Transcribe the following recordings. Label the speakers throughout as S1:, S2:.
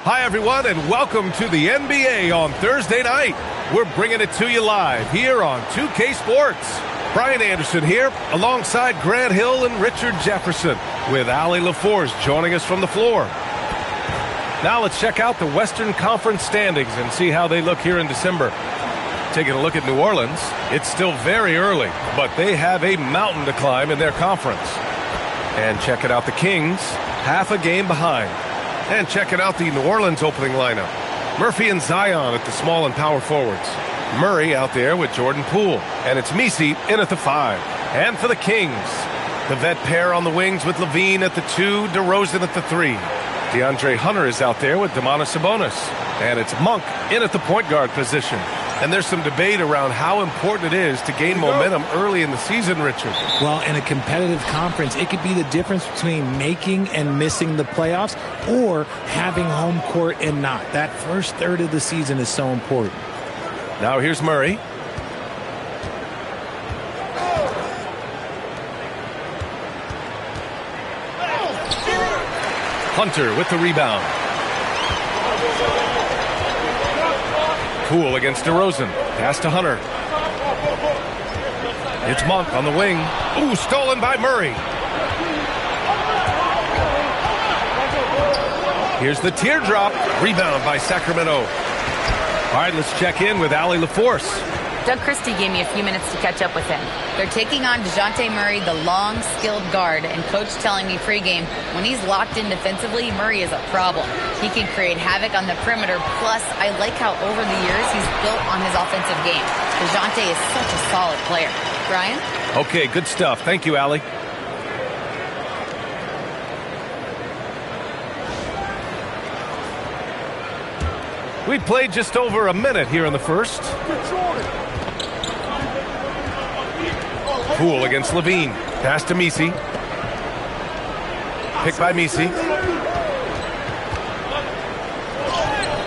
S1: Hi, everyone, and welcome to the NBA on Thursday night. We're bringing it to you live here on 2K Sports. Brian Anderson here alongside Grant Hill and Richard Jefferson with Ali LaForce joining us from the floor. Now let's check out the Western Conference standings and see how they look here in December. Taking a look at New Orleans, it's still very early, but they have a mountain to climb in their conference. And checking out the Kings, half a game behind. And checking out the New Orleans opening lineup. Murphy and Zion at the small and power forwards. Murray out there with Jordan Poole. And it's Messi in at the 5. And for the Kings, the vet pair on the wings with Levine at the 2, DeRozan at the 3. DeAndre Hunter is out there with Domantas Sabonis. And it's Monk in at the point guard position. And there's some debate around how important it is to gain momentum early in the season, Richard.
S2: Well, in a competitive conference, it could be the difference between making and missing the playoffs or having home court and not. That first third of the season is so important.
S1: Now here's Murray. Hunter with the rebound. Poole against DeRozan. Pass to Hunter. It's Monk on the wing. Ooh, stolen by Murray. Here's the teardrop. Rebound by Sacramento. All right, let's check in with Ali LaForce.
S3: Doug Christie gave me a few minutes to catch up with him. They're taking on DeJounte Murray, the long, skilled guard, and coach telling me pregame, when he's locked in defensively, Murray is a problem. He can create havoc on the perimeter, plus I like how over the years he's built on his offensive game. DeJounte is such a solid player. Brian?
S1: Okay, good stuff. Thank you, Ali. We played just over a minute here in the first. Poole against Levine. Pass to Messi. Picked by Messi.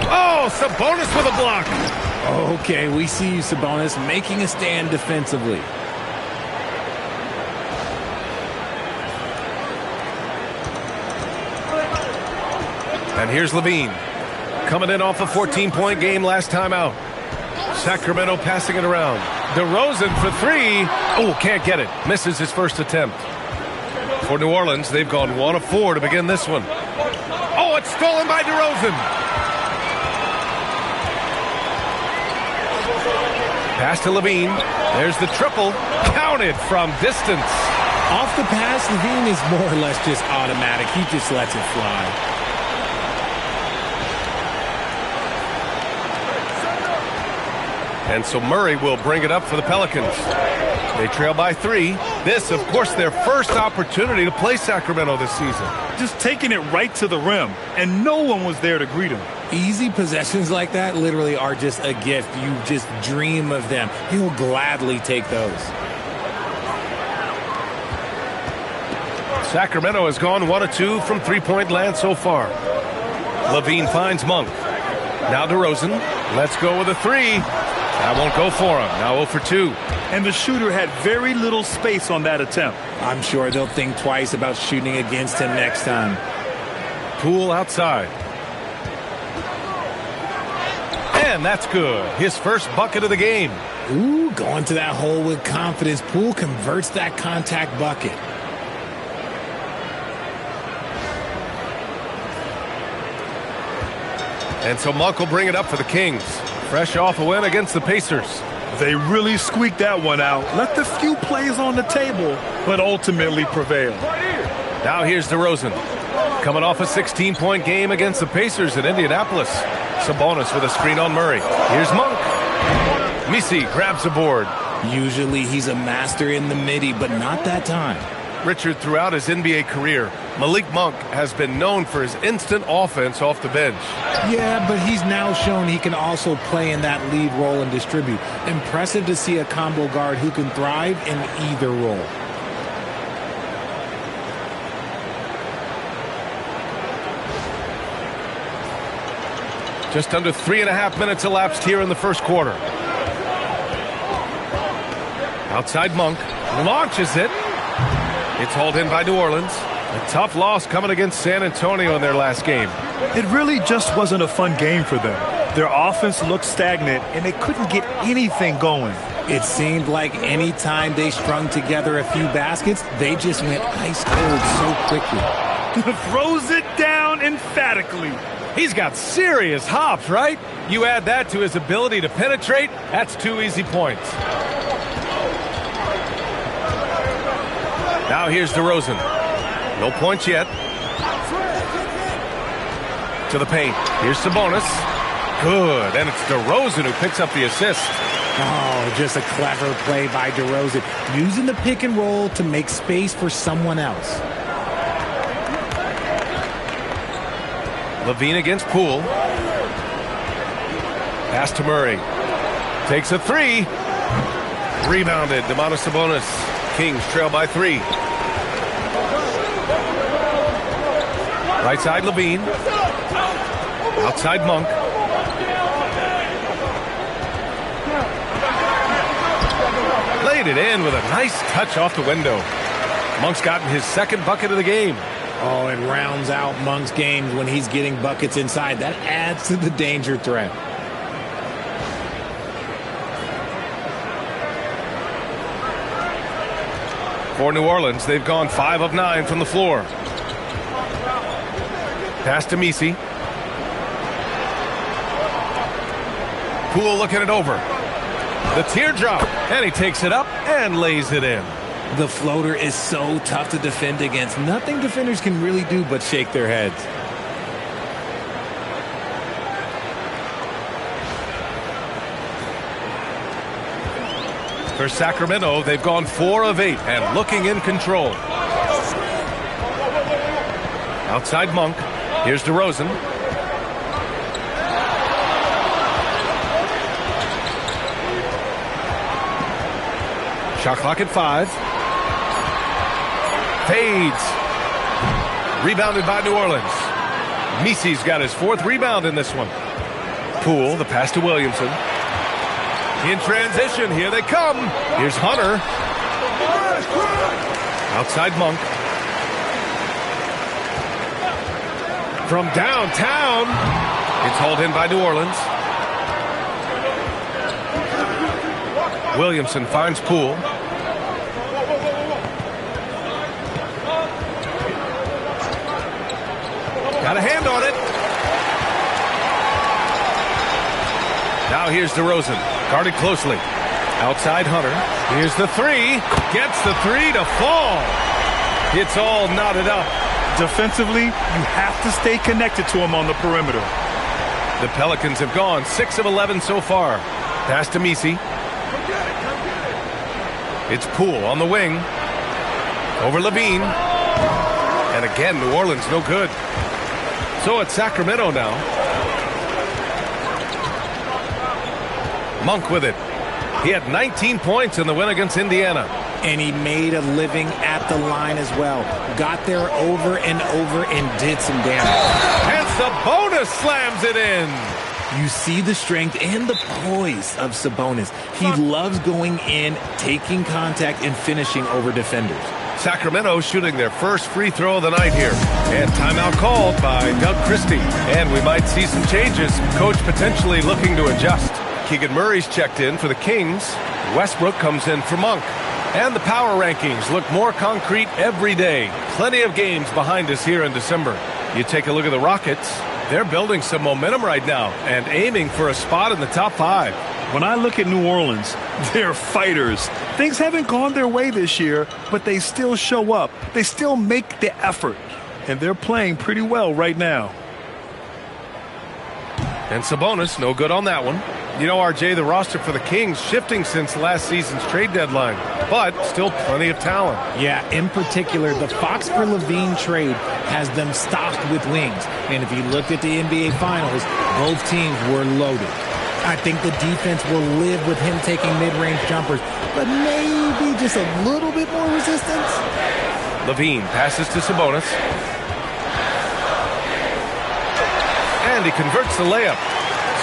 S1: Oh, Sabonis with a block.
S2: Okay, we see you, Sabonis, making a stand defensively.
S1: And here's Levine. Coming in off a 14-point game last time out. Sacramento passing it around. DeRozan for 3. Oh, can't get it. Misses his first attempt. For New Orleans, they've gone 1 of 4 to begin this one. Oh, it's stolen by DeRozan. Pass to Levine. There's the triple. Counted from distance.
S2: Off the pass, Levine is more or less just automatic. He just lets it fly.
S1: And so Murray will bring it up for the Pelicans. They trail by 3. This, of course, their first opportunity to play Sacramento this season.
S4: Just taking it right to the rim, and no one was there to greet him.
S2: Easy possessions like that literally are just a gift. You just dream of them. He'll gladly take those.
S1: Sacramento has gone 1 of 2 from three-point land so far. Levine finds Monk. Now DeRozan. Let's go with a 3. That won't go for him. Now 0 for 2.
S4: And the shooter had very little space on that attempt.
S2: I'm sure they'll think twice about shooting against him next time.
S1: Poole outside. And that's good. His first bucket of the game.
S2: Ooh, going to that hole with confidence. Poole converts that contact bucket.
S1: And so Monk will bring it up for the Kings. Fresh off a win against the Pacers.
S4: They really squeaked that one out. Left a few plays on the table, but ultimately prevailed.
S1: Now here's DeRozan. Coming off a 16-point game against the Pacers in Indianapolis. Sabonis with a screen on Murray. Here's Monk. Messi grabs the board.
S2: Usually he's a master in the midi, but not that time.
S1: Richard, throughout his NBA career, Malik Monk has been known for his instant offense off the bench.
S2: Yeah, but he's now shown he can also play in that lead role and distribute. Impressive to see a combo guard who can thrive in either role.
S1: Just under 3.5 minutes elapsed here in the first quarter. Outside Monk. Launches it. It's hauled in by New Orleans. A tough loss coming against San Antonio in their last game.
S4: It really just wasn't a fun game for them. Their offense looked stagnant, and they couldn't get anything going.
S2: It seemed like any time they strung together a few baskets, they just went ice cold so quickly.
S4: Throws it down emphatically.
S1: He's got serious hops, right? You add that to his ability to penetrate, that's 2 easy points. Now here's DeRozan. No points yet. To the paint. Here's Sabonis. Good. And it's DeRozan who picks up the assist.
S2: Oh, just a clever play by DeRozan, using the pick and roll to make space for someone else.
S1: Levine against Poole. Pass to Murray. Takes a three. Rebounded. Domantas Sabonis. Kings trail by 3. Right side Levine. Outside Monk. Laid it in with a nice touch off the window. Monk's gotten his 2nd bucket of the game.
S2: Oh, it rounds out Monk's games when he's getting buckets inside. That adds to the danger threat.
S1: For New Orleans, they've gone 5 of 9 from the floor. Pass to Messi. Poole looking it over. The teardrop, and he takes it up and lays it in.
S2: The floater is so tough to defend against. Nothing defenders can really do but shake their heads.
S1: For Sacramento, they've gone 4 of 8 and looking in control. Outside Monk. Here's DeRozan. Shot clock at 5. Fades. Rebounded by New Orleans. Messi's got his 4th rebound in this one. Poole, the pass to Williamson. In transition, here they come. Here's Hunter. Outside Monk. From downtown. It's hauled in by New Orleans. Williamson finds Poole. Got a hand on it. Now here's DeRozan. Guarded closely. Outside Hunter. Here's the 3. Gets the 3 to fall. It's all knotted up.
S4: Defensively, you have to stay connected to him on the perimeter.
S1: The Pelicans have gone 6 of 11 so far. Pass to Messi. It's Poole on the wing. Over Levine. And again, New Orleans no good. So it's Sacramento now. Monk with it. He had 19 points in the win against Indiana.
S2: And he made a living at the line as well. Got there over and over and did some damage.
S1: And Sabonis slams it in.
S2: You see the strength and the poise of Sabonis. He loves going in, taking contact, and finishing over defenders.
S1: Sacramento shooting their first free throw of the night here. And timeout called by Doug Christie. And we might see some changes. Coach potentially looking to adjust. Keegan Murray's checked in for the Kings. Westbrook comes in for Monk. And the power rankings look more concrete every day. Plenty of games behind us here in December. You take a look at the Rockets. They're building some momentum right now and aiming for a spot in the top 5.
S4: When I look at New Orleans, they're fighters. Things haven't gone their way this year, but they still show up. They still make the effort. And they're playing pretty well right now.
S1: And Sabonis, no good on that one. You know, RJ, the roster for the Kings shifting since last season's trade deadline, but still plenty of talent.
S2: Yeah, in particular, the Fox for Levine trade has them stocked with wings. And if you looked at the NBA Finals, both teams were loaded. I think the defense will live with him taking mid-range jumpers, but maybe just a little bit more resistance.
S1: Levine passes to Sabonis. And he converts the layup.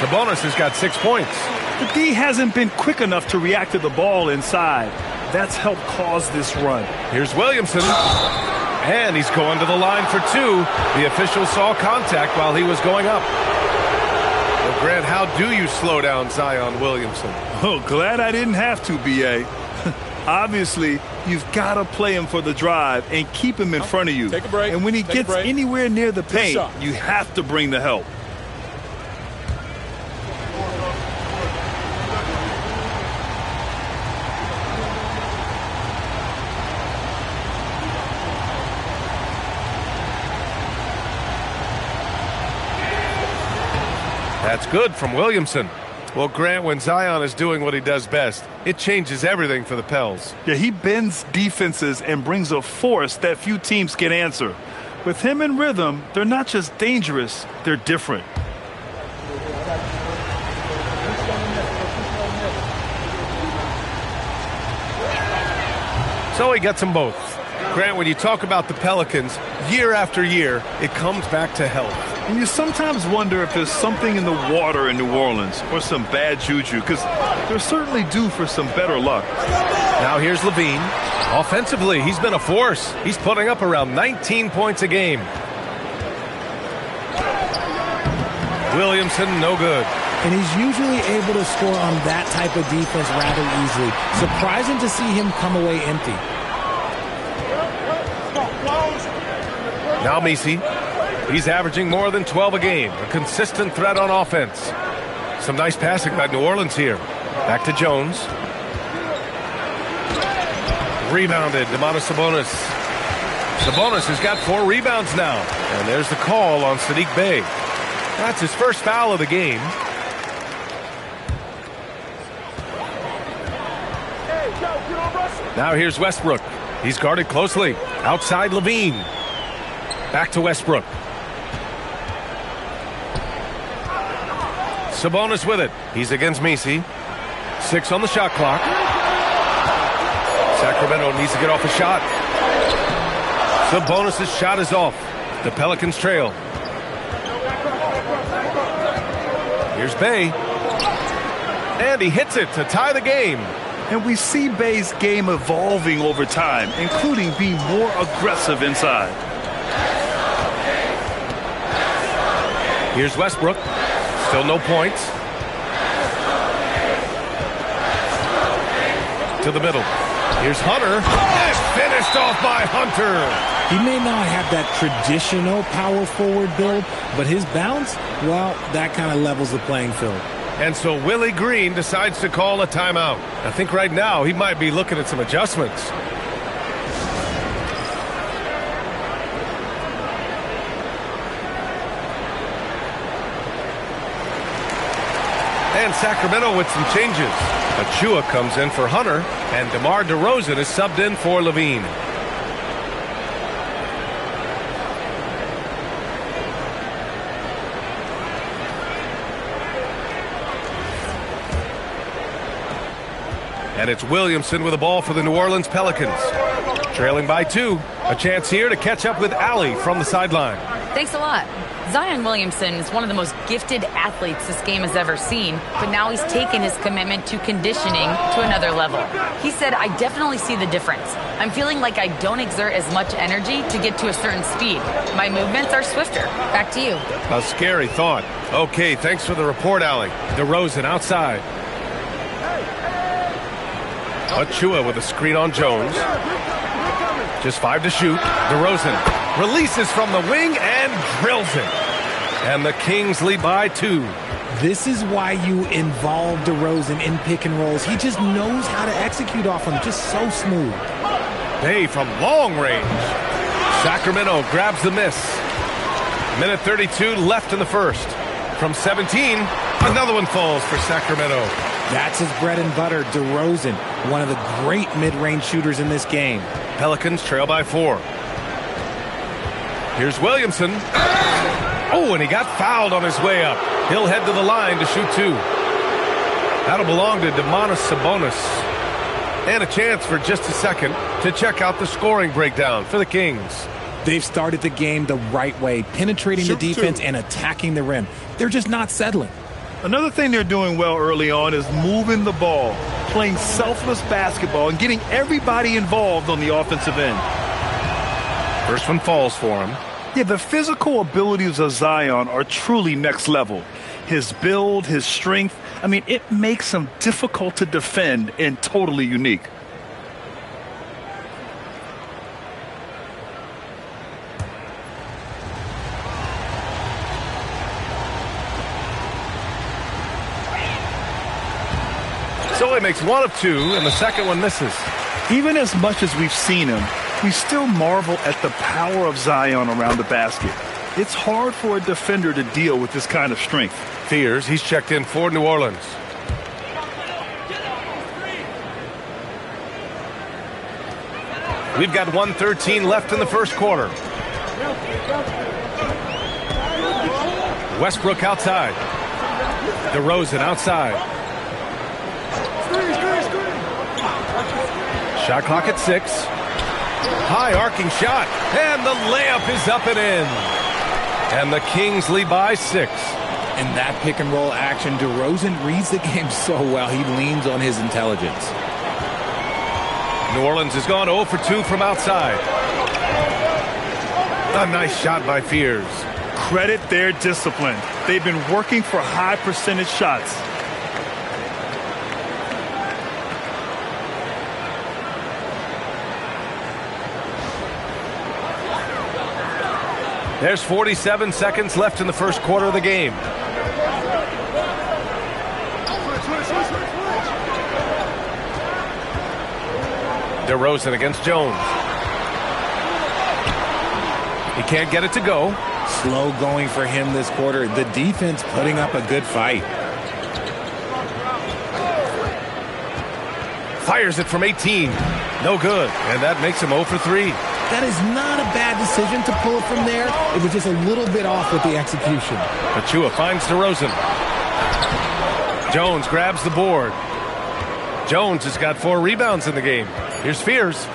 S1: Sabonis has got 6 points.
S4: The D hasn't been quick enough to react to the ball inside. That's helped cause this run.
S1: Here's Williamson. And he's going to the line for two. The official saw contact while he was going up. Well, Grant, how do you slow down Zion Williamson?
S4: Oh, glad I didn't have to, B.A. Obviously, you've got to play him for the drive and keep him in front of you.
S5: Take a break.
S4: And when he gets anywhere near the paint,
S5: shot.
S4: you have to bring the help.
S1: That's good from Williamson. Well, Grant, when Zion is doing what he does best, it changes everything for the Pels.
S4: Yeah, he bends defenses and brings a force that few teams can answer. With him in rhythm, they're not just dangerous, they're different.
S1: So he gets them both. Grant, when you talk about the Pelicans, year after year, it comes back to health.
S4: And you sometimes wonder if there's something in the water in New Orleans or some bad juju, because they're certainly due for some better luck.
S1: Now here's Levine. Offensively, he's been a force. He's putting up around 19 points a game. Williamson, no good.
S2: And he's usually able to score on that type of defense rather easily. Surprising to see him come away empty.
S1: Now Messi. He's averaging more than 12 a game. A consistent threat on offense. Some nice passing by New Orleans here. Back to Jones. Rebounded. Domantas Sabonis. Sabonis has got 4 rebounds now. And there's the call on Sadiq Bey. That's his first foul of the game. Now here's Westbrook. He's guarded closely. Outside Levine. Back to Westbrook. Sabonis with it. He's against Messi. 6 on the shot clock. Sacramento needs to get off a shot. Sabonis' shot is off. The Pelicans trail. Here's Bey. And he hits it to tie the game.
S4: And we see Bey's game evolving over time, including being more aggressive inside.
S1: Here's Westbrook. Still no points. To the middle. Here's Hunter. And finished off by Hunter.
S2: He may not have that traditional power forward build, but his bounce, well, that kind of levels the playing field.
S1: And so Willie Green decides to call a timeout. I think right now he might be looking at some adjustments. And Sacramento with some changes. Achua comes in for Hunter, and DeMar DeRozan is subbed in for Levine. And it's Williamson with the ball for the New Orleans Pelicans. Trailing by 2. A chance here to catch up with Allie from the sideline.
S3: Thanks a lot. Zion Williamson is one of the most gifted athletes this game has ever seen, but now he's taken his commitment to conditioning to another level. He said, I definitely see the difference. I'm feeling like I don't exert as much energy to get to a certain speed. My movements are swifter. Back to you.
S1: A scary thought. Okay, thanks for the report, Allie. DeRozan outside. Achua with a screen on Jones. Just 5 to shoot. DeRozan releases from the wing and drills it. And the Kings lead by 2.
S2: This is why you involve DeRozan in pick and rolls. He just knows how to execute off them. Just so smooth.
S1: Bey from long range. Sacramento grabs the miss. Minute 32 left in the first. From 17, another one falls for Sacramento.
S2: That's his bread and butter, DeRozan, one of the great mid-range shooters in this game.
S1: Pelicans trail by 4. Here's Williamson. Oh, and he got fouled on his way up. He'll head to the line to shoot 2. That'll belong to Domantas Sabonis. And a chance for just a second to check out the scoring breakdown for the Kings.
S2: They've started the game the right way, penetrating the defense and attacking the rim. They're just not settling.
S4: Another thing they're doing well early on is moving the ball, playing selfless basketball, and getting everybody involved on the offensive end.
S1: First one falls for him.
S4: Yeah, the physical abilities of Zion are truly next level. His build, his strength, I mean, it makes him difficult to defend and totally unique.
S1: So he makes one of two, and the second one misses.
S4: Even as much as we've seen him, we still marvel at the power of Zion around the basket. It's hard for a defender to deal with this kind of strength.
S1: Fears he's checked in for New Orleans. We've got 1:13 left in the first quarter. Westbrook outside. DeRozan outside. Shot clock at 6. High arcing shot. And the layup is up and in. And the Kings lead by 6.
S2: In that pick and roll action, DeRozan reads the game so well, he leans on his intelligence.
S1: New Orleans has gone 0 for 2 from outside. A nice shot by Fears.
S4: Credit their discipline. They've been working for high percentage shots.
S1: There's 47 seconds left in the first quarter of the game. DeRozan against Jones. He can't get it to go.
S2: Slow going for him this quarter. The defense putting up a good fight.
S1: Fires it from 18. No good. And that makes him 0 for 3.
S2: That is not a bad decision to pull it from there. It was just a little bit off with the execution.
S1: Achua finds DeRozan. Jones grabs the board. Jones has got 4 rebounds in the game. Here's Fears.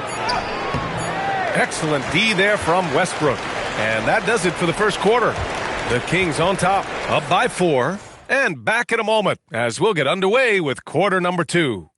S1: Excellent D there from Westbrook. And that does it for the first quarter. The Kings on top, up by 4. And back in a moment as we'll get underway with quarter number 2.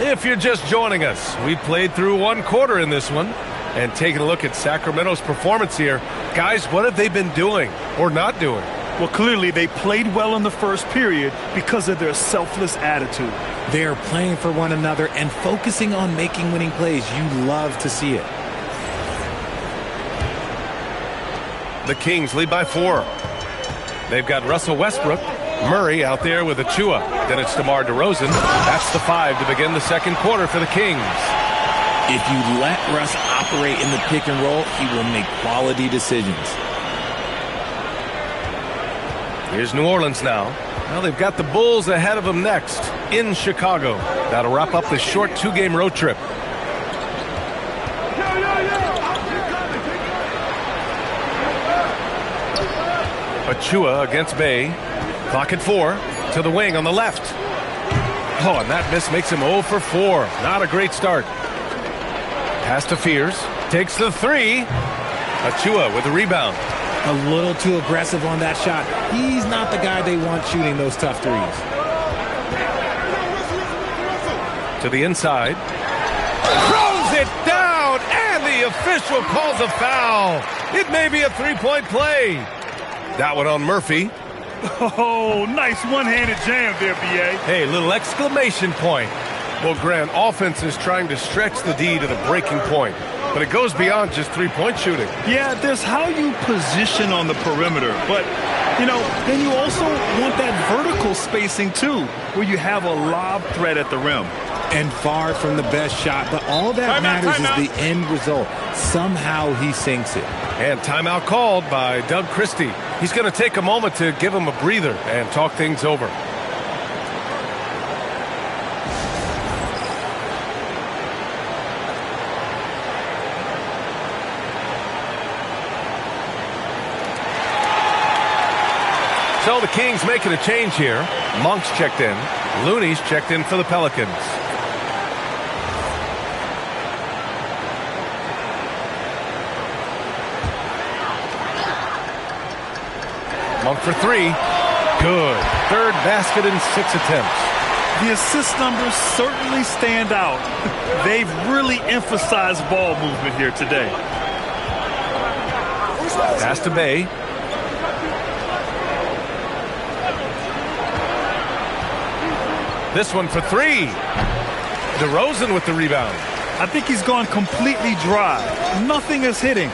S1: If you're just joining us, we played through 1 quarter in this one. And taking a look at Sacramento's performance here, guys, what have they been doing or not doing?
S4: Well, clearly they played well in the first period because of their selfless attitude.
S2: They are playing for one another and focusing on making winning plays. You love to see it.
S1: The Kings lead by 4. They've got Russell Westbrook. Murray out there with Achua. Then it's DeMar DeRozan. That's the 5 to begin the second quarter for the Kings.
S2: If you let Russ operate in the pick and roll, he will make quality decisions.
S1: Here's New Orleans now. Well, they've got the Bulls ahead of them next in Chicago. That'll wrap up the short 2-game road trip. Achua against Bay. Clock at 4 to the wing on the left. Oh, and that miss makes him 0 for 4. Not a great start. Pass to Fears. Takes the 3. Achua with the rebound.
S2: A little too aggressive on that shot. He's not the guy they want shooting those tough threes.
S1: To the inside. Throws it down, and the official calls a foul. It may be a 3-point play. That one on Murphy.
S4: Oh, nice one-handed jam there, B.A.
S1: Hey, little exclamation point. Well, Grant, offense is trying to stretch the D to the breaking point, but it goes beyond just 3-point shooting.
S4: Yeah, there's how you position on the perimeter, but, you know, then you also want that vertical spacing, too, where you have a lob threat at the rim.
S2: And far from the best shot, but all that matters is the end result. Somehow he sinks it.
S1: And timeout called by Doug Christie. He's going to take a moment to give him a breather and talk things over. So the Kings making a change here. Monk's checked in. Looney's checked in for the Pelicans. Monk for three. Good. Third basket in 6 attempts.
S4: The assist numbers certainly stand out. They've really emphasized ball movement here today.
S1: Pass to Bay. This one for three. DeRozan with the rebound.
S4: I think he's gone completely dry. Nothing is hitting.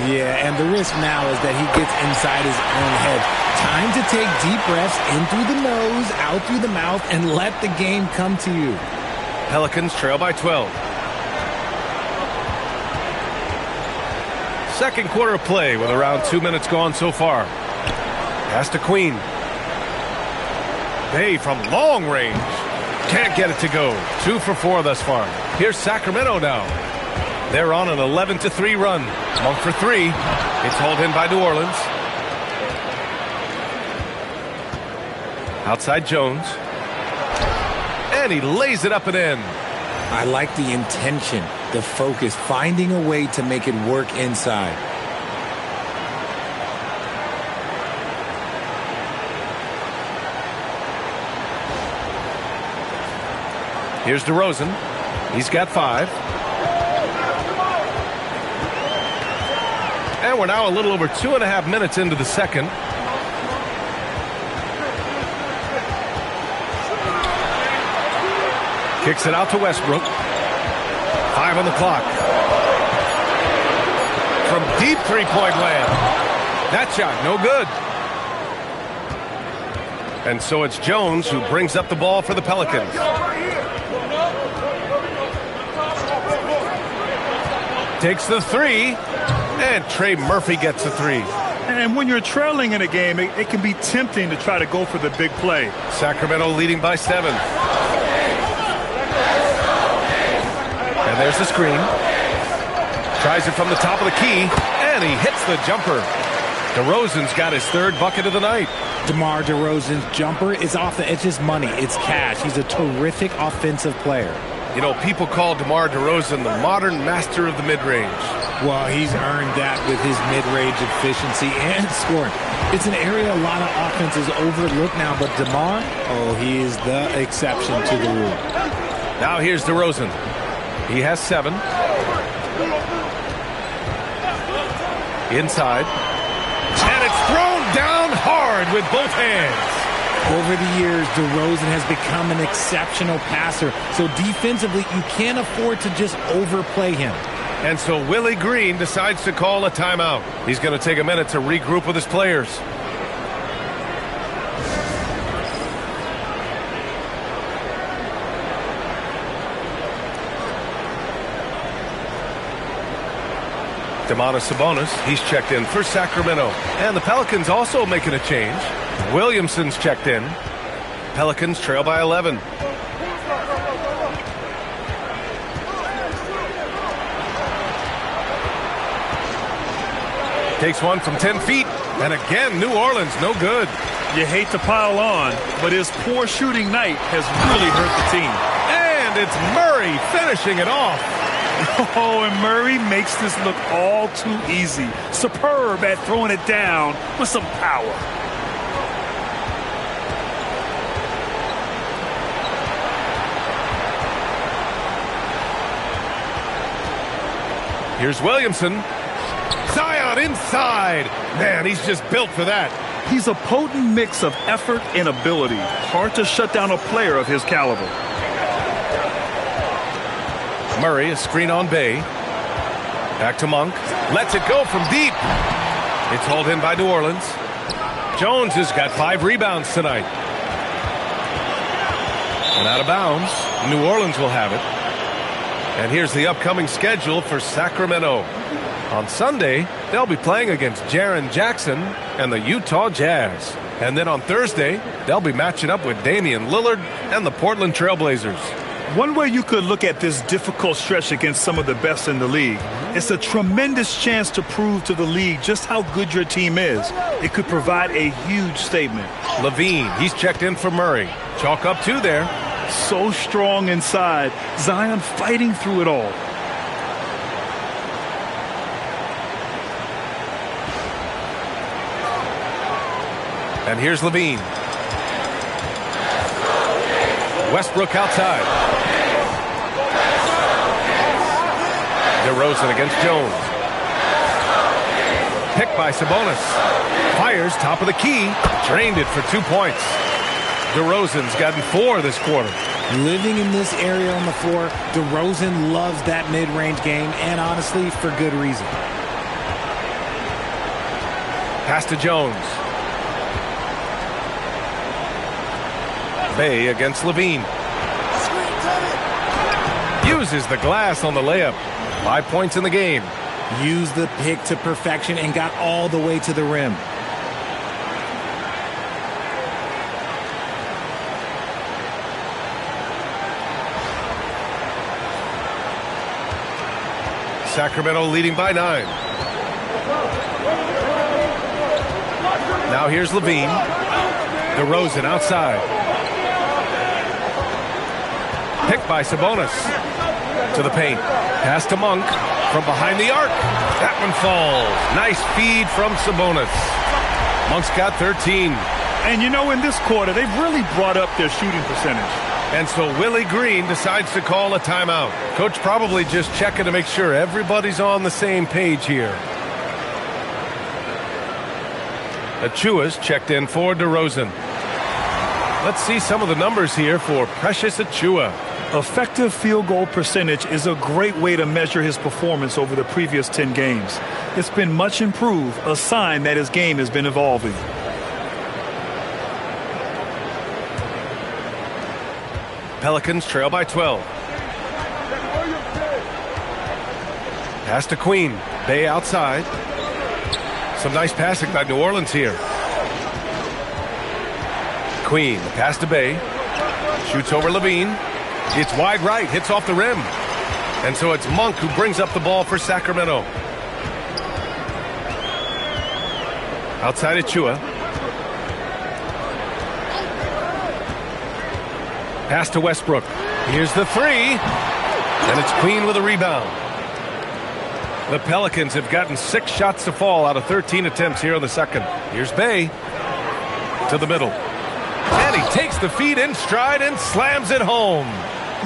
S2: Yeah, and the risk now is that he gets inside his own head. Time to take deep breaths in through the nose, out through the mouth, and let the game come to you.
S1: Pelicans trail by 12. Second quarter of play with around 2 minutes gone so far. Pass to Queen. Bay from long range. Can't get it to go. 2 for 4 thus far. Here's Sacramento now. They're on an 11-3 run. Monk for three. It's hauled in by New Orleans. Outside Jones. And he lays it up and in.
S2: I like the intention, the focus, finding a way to make it work inside.
S1: Here's DeRozan. He's got 5. And we're now a little over 2.5 minutes into the second. Kicks it out to Westbrook. 5 on the clock. From deep three-point land. That shot, no good. And so it's Jones who brings up the ball for the Pelicans. Takes the three. And Trey Murphy gets the three.
S4: And when you're trailing in a game, it can be tempting to try to go for the big play.
S1: Sacramento leading by 7. And there's the screen. Tries it from the top of the key, and he hits the jumper. DeRozan's got his 3rd bucket of the night.
S2: DeMar DeRozan's jumper is off the edge. It's money. It's cash. He's a terrific offensive player.
S1: You know, people call DeMar DeRozan the modern master of the mid-range.
S2: Well, he's earned that with his mid-range efficiency and scoring. It's an area a lot of offenses overlook now, but DeMar, oh, he is the exception to the rule.
S1: Now here's DeRozan. He has 7. Inside. And it's thrown down hard with both hands.
S2: Over the years, DeRozan has become an exceptional passer, so defensively, you can't afford to just overplay him.
S1: And so Willie Green decides to call a timeout. He's going to take a minute to regroup with his players. Domantas Sabonis, he's checked in for Sacramento. And the Pelicans also making a change. Williamson's checked in. Pelicans trail by 11. Takes one from 10 feet. And again, New Orleans, no good.
S4: You hate to pile on, but his poor shooting night has really hurt the team.
S1: And it's Murray finishing it off.
S4: Oh, and Murray makes this look all too easy. Superb at throwing it down with some power.
S1: Here's Williamson. Zion inside. Man, he's just built for that.
S4: He's a potent mix of effort and ability. Hard to shut down a player of his caliber.
S1: Murray, a screen on Bay. Back to Monk. Lets it go from deep. It's hauled in by New Orleans. Jones has got 5 rebounds tonight. And out of bounds. New Orleans will have it. And here's the upcoming schedule for Sacramento. On Sunday, they'll be playing against Jaren Jackson and the Utah Jazz. And then on Thursday, they'll be matching up with Damian Lillard and the Portland Trail Blazers.
S4: One way you could look at this difficult stretch against some of the best in the league, it's a tremendous chance to prove to the league just how good your team is. It could provide a huge statement.
S1: Levine, he's checked in for Murray. Chalk up 2 there.
S4: So strong inside. Zion fighting through it all.
S1: And here's Levine. Westbrook outside. DeRozan against Jones. Picked by Sabonis. Fires top of the key. Drained it for 2 points. DeRozan's gotten 4 this quarter.
S2: Living in this area on the floor, DeRozan loves that mid-range game, and honestly, for good reason.
S1: Pass to Jones. Bay against Levine. Uses the glass on the layup. 5 points in the game.
S2: Used the pick to perfection and got all the way to the rim.
S1: Sacramento leading by 9. Now here's Levine. DeRozan outside. Picked by Sabonis. To the paint. Pass to Monk. From behind the arc. That one falls. Nice feed from Sabonis. Monk's got 13.
S4: And you know, in this quarter, they've really brought up their shooting percentage.
S1: And so Willie Green decides to call a timeout. Coach probably just checking to make sure everybody's on the same page here. Achua's checked in for DeRozan. Let's see some of the numbers here for Precious Achua.
S4: Effective field goal percentage is a great way to measure his performance over the previous 10 games. It's been much improved, a sign that his game has been evolving.
S1: Pelicans trail by 12. Pass to Queen. Bay outside. Some nice passing by New Orleans here. Queen, pass to Bay. Shoots over Levine. It's wide right, hits off the rim. And so it's Monk who brings up the ball for Sacramento. Outside Achua. Pass to Westbrook. Here's the 3. And it's Queen with a rebound. The Pelicans have gotten 6 shots to fall out of 13 attempts here in the second. Here's Bay. To the middle. And he takes the feed in stride and slams it home.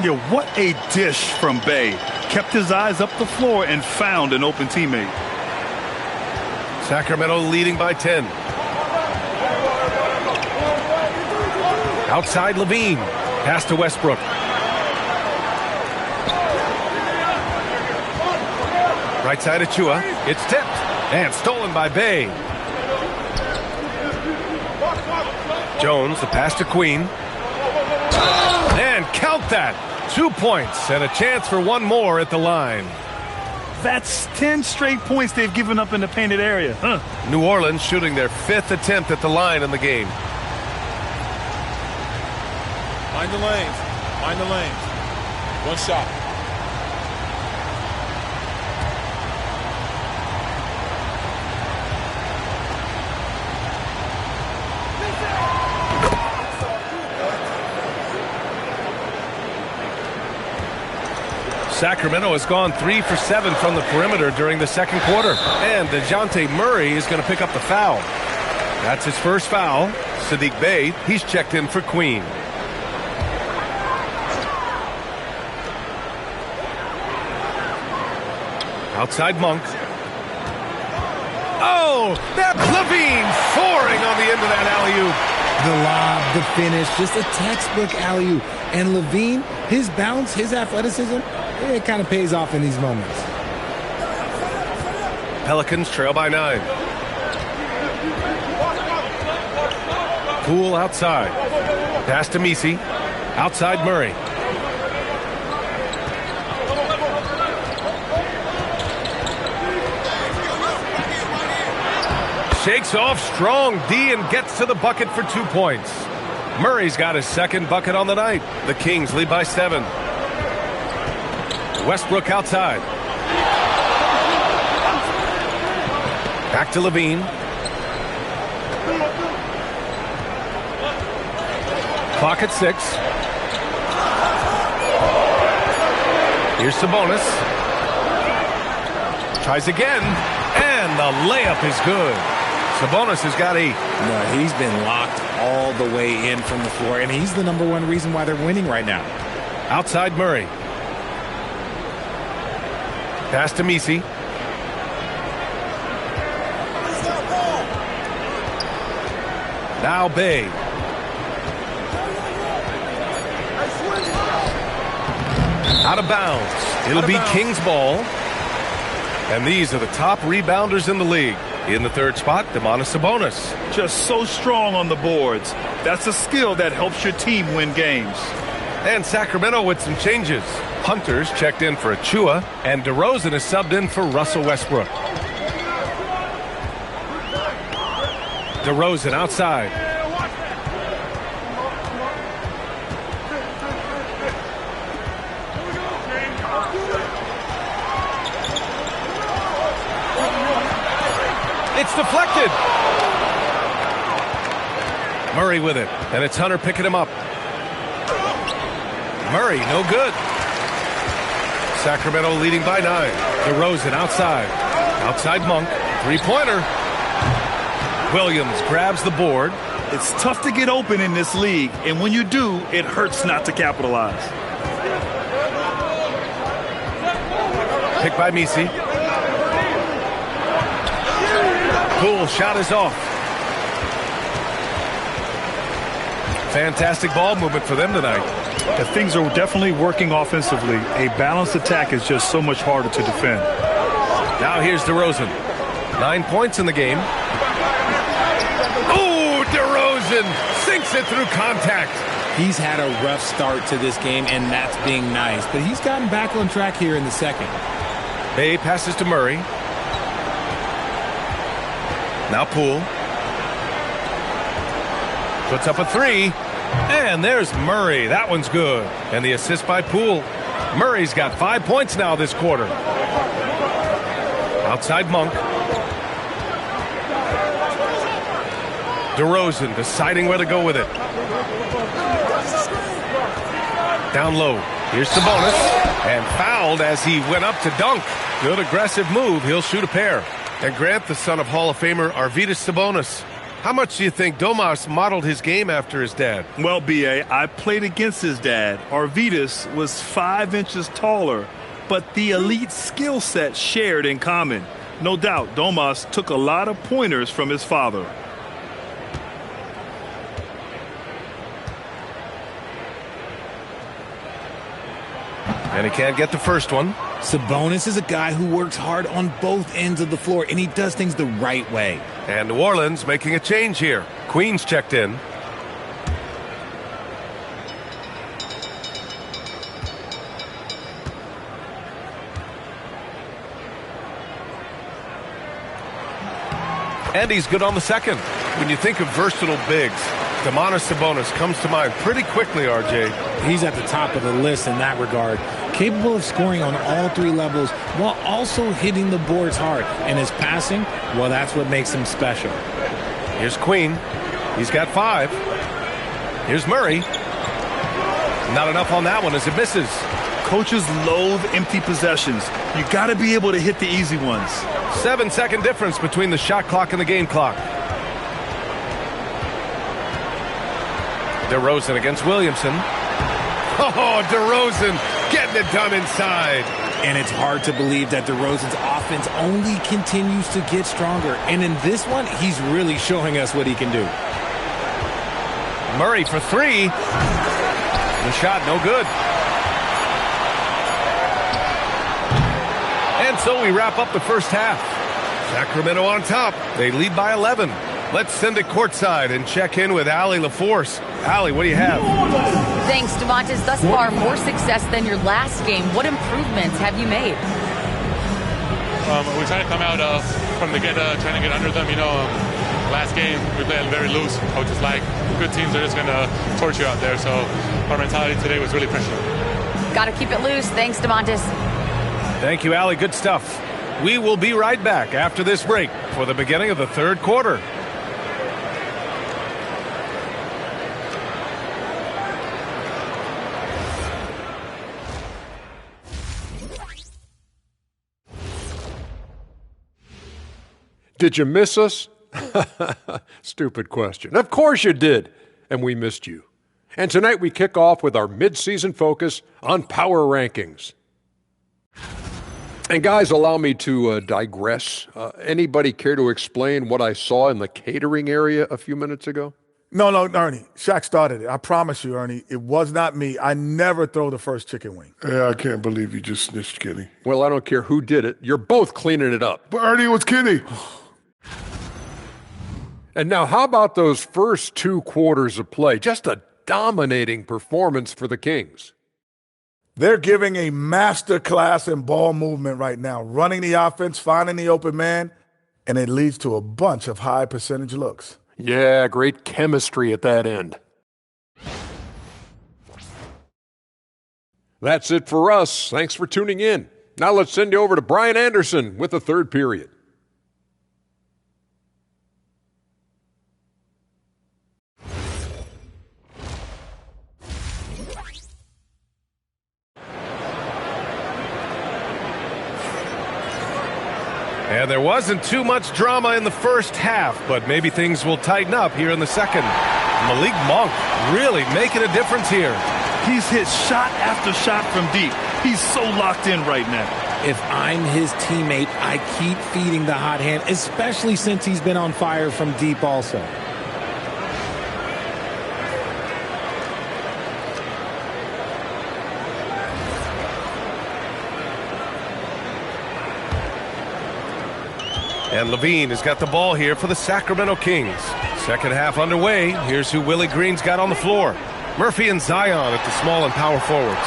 S4: Yeah, what a dish from Bay. Kept his eyes up the floor and found an open teammate.
S1: Sacramento leading by 10. Outside Levine. Pass to Westbrook. Right side Achua. It's tipped and stolen by Bay. Jones, the pass to Queen. And count that. 2 points and a chance for one more at the line.
S4: That's 10 straight points they've given up in the painted area.
S1: New Orleans shooting their 5th attempt at the line in the game.
S5: Find the lanes. Find the lanes. One shot.
S1: Sacramento has gone 3 for 7 from the perimeter during the second quarter. And DeJounte Murray is going to pick up the foul. That's his first foul. Sadiq Bey, he's checked in for Queen. Outside Monk. Oh, that's Levine soaring on the end of that alley-oop.
S2: The lob, the finish, just a textbook alley-oop. And Levine, his bounce, his athleticism, it kind of pays off in these moments.
S1: Pelicans trail by 9. Poole outside. Pass to Messi. Outside Murray. Shakes off strong D and gets to the bucket for 2 points. Murray's got his second bucket on the night. The Kings lead by 7. Westbrook outside. Back to Levine. Clock at 6. Here's Sabonis. Tries again. And the layup is good. Sabonis has got 8.
S2: No, he's been locked all the way in from the floor, and he's the #1 reason why they're winning right now.
S1: Outside Murray. Pass to Misi. Now Bay. Out of bounds. It'll be King's ball. And these are the top rebounders in the league. In the third spot, Domantas Sabonis.
S4: Just so strong on the boards. That's a skill that helps your team win games.
S1: And Sacramento with some changes. Hunter's checked in for Achua, and DeRozan is subbed in for Russell Westbrook. DeRozan outside. It's deflected. Murray with it, and it's Hunter picking him up. Murray, no good. Sacramento leading by 9. DeRozan outside. Outside Monk. Three-pointer. Williams grabs the board.
S4: It's tough to get open in this league, and when you do, it hurts not to capitalize.
S1: Picked by Misi. Poole shot is off. Fantastic ball movement for them tonight.
S4: The things are definitely working offensively. A balanced attack is just so much harder to defend.
S1: Now here's DeRozan. 9 points in the game. Ooh, DeRozan sinks it through contact.
S2: He's had a rough start to this game, and that's being nice. But he's gotten back on track here in the second.
S1: Bay passes to Murray. Now Poole. Puts up a 3. And there's Murray. That one's good. And the assist by Poole. Murray's got 5 points now this quarter. Outside Monk. DeRozan deciding where to go with it. Down low. Here's Sabonis. And fouled as he went up to dunk. Good aggressive move. He'll shoot a pair. And Grant, the son of Hall of Famer Arvydas Sabonis. How much do you think Domas modeled his game after his dad?
S4: Well, B.A., I played against his dad. Arvydas was 5 inches taller, but the elite skill set shared in common. No doubt, Domas took a lot of pointers from his father.
S1: And he can't get the first one.
S2: Sabonis is a guy who works hard on both ends of the floor, and he does things the right way.
S1: And New Orleans making a change here. Queen's checked in. And he's good on the second. When you think of versatile bigs, Domantas Sabonis comes to mind pretty quickly, RJ.
S2: He's at the top of the list in that regard. Capable of scoring on all 3 levels while also hitting the boards hard. And his passing, well, that's what makes him special.
S1: Here's Queen. He's got 5. Here's Murray. Not enough on that one as it misses.
S4: Coaches loathe empty possessions. You got to be able to hit the easy ones.
S1: 7-second difference between the shot clock and the game clock. DeRozan against Williamson. Oh, DeRozan getting it done inside.
S2: And it's hard to believe that DeRozan's offense only continues to get stronger. And in this one, he's really showing us what he can do.
S1: Murray for 3. The shot no good. And so we wrap up the first half. Sacramento on top. They lead by 11. Let's send it courtside and check in with Allie LaForce. Allie, what do you have?
S3: Thanks, Domantas. Thus far, more success than your last game. What improvements have you made?
S5: We're trying to come out from the get, trying to get under them. You know, last game we played very loose. Coaches like good teams are just going to torch you out there. So our mentality today was really pressure.
S3: Got to keep it loose. Thanks, Domantas.
S1: Thank you, Allie. Good stuff. We will be right back after this break for the beginning of the third quarter.
S6: Did you miss us? Stupid question. Of course you did, and we missed you. And tonight we kick off with our mid-season focus on power rankings. And guys, allow me to digress. Anybody care to explain what I saw in the catering area a few minutes ago?
S7: No, Ernie. Shaq started it. I promise you, Ernie, it was not me. I never throw the first chicken wing.
S8: Yeah, I can't believe you just snitched Kenny.
S6: Well, I don't care who did it. You're both cleaning it up.
S8: But Ernie, it was Kenny.
S6: And now, how about those first 2 quarters of play? Just a dominating performance for the Kings.
S7: They're giving a master class in ball movement right now, running the offense, finding the open man, and it leads to a bunch of high percentage looks.
S6: Yeah, great chemistry at that end. That's it for us. Thanks for tuning in. Now let's send you over to Brian Anderson with the third period.
S1: And there wasn't too much drama in the first half, but maybe things will tighten up here in the second. Malik Monk really making a difference here.
S4: He's hit shot after shot from deep. He's so locked in right now.
S2: If I'm his teammate, I keep feeding the hot hand, especially since he's been on fire from deep also.
S1: And Levine has got the ball here for the Sacramento Kings. Second half underway. Here's who Willie Green's got on the floor. Murphy and Zion at the small and power forwards.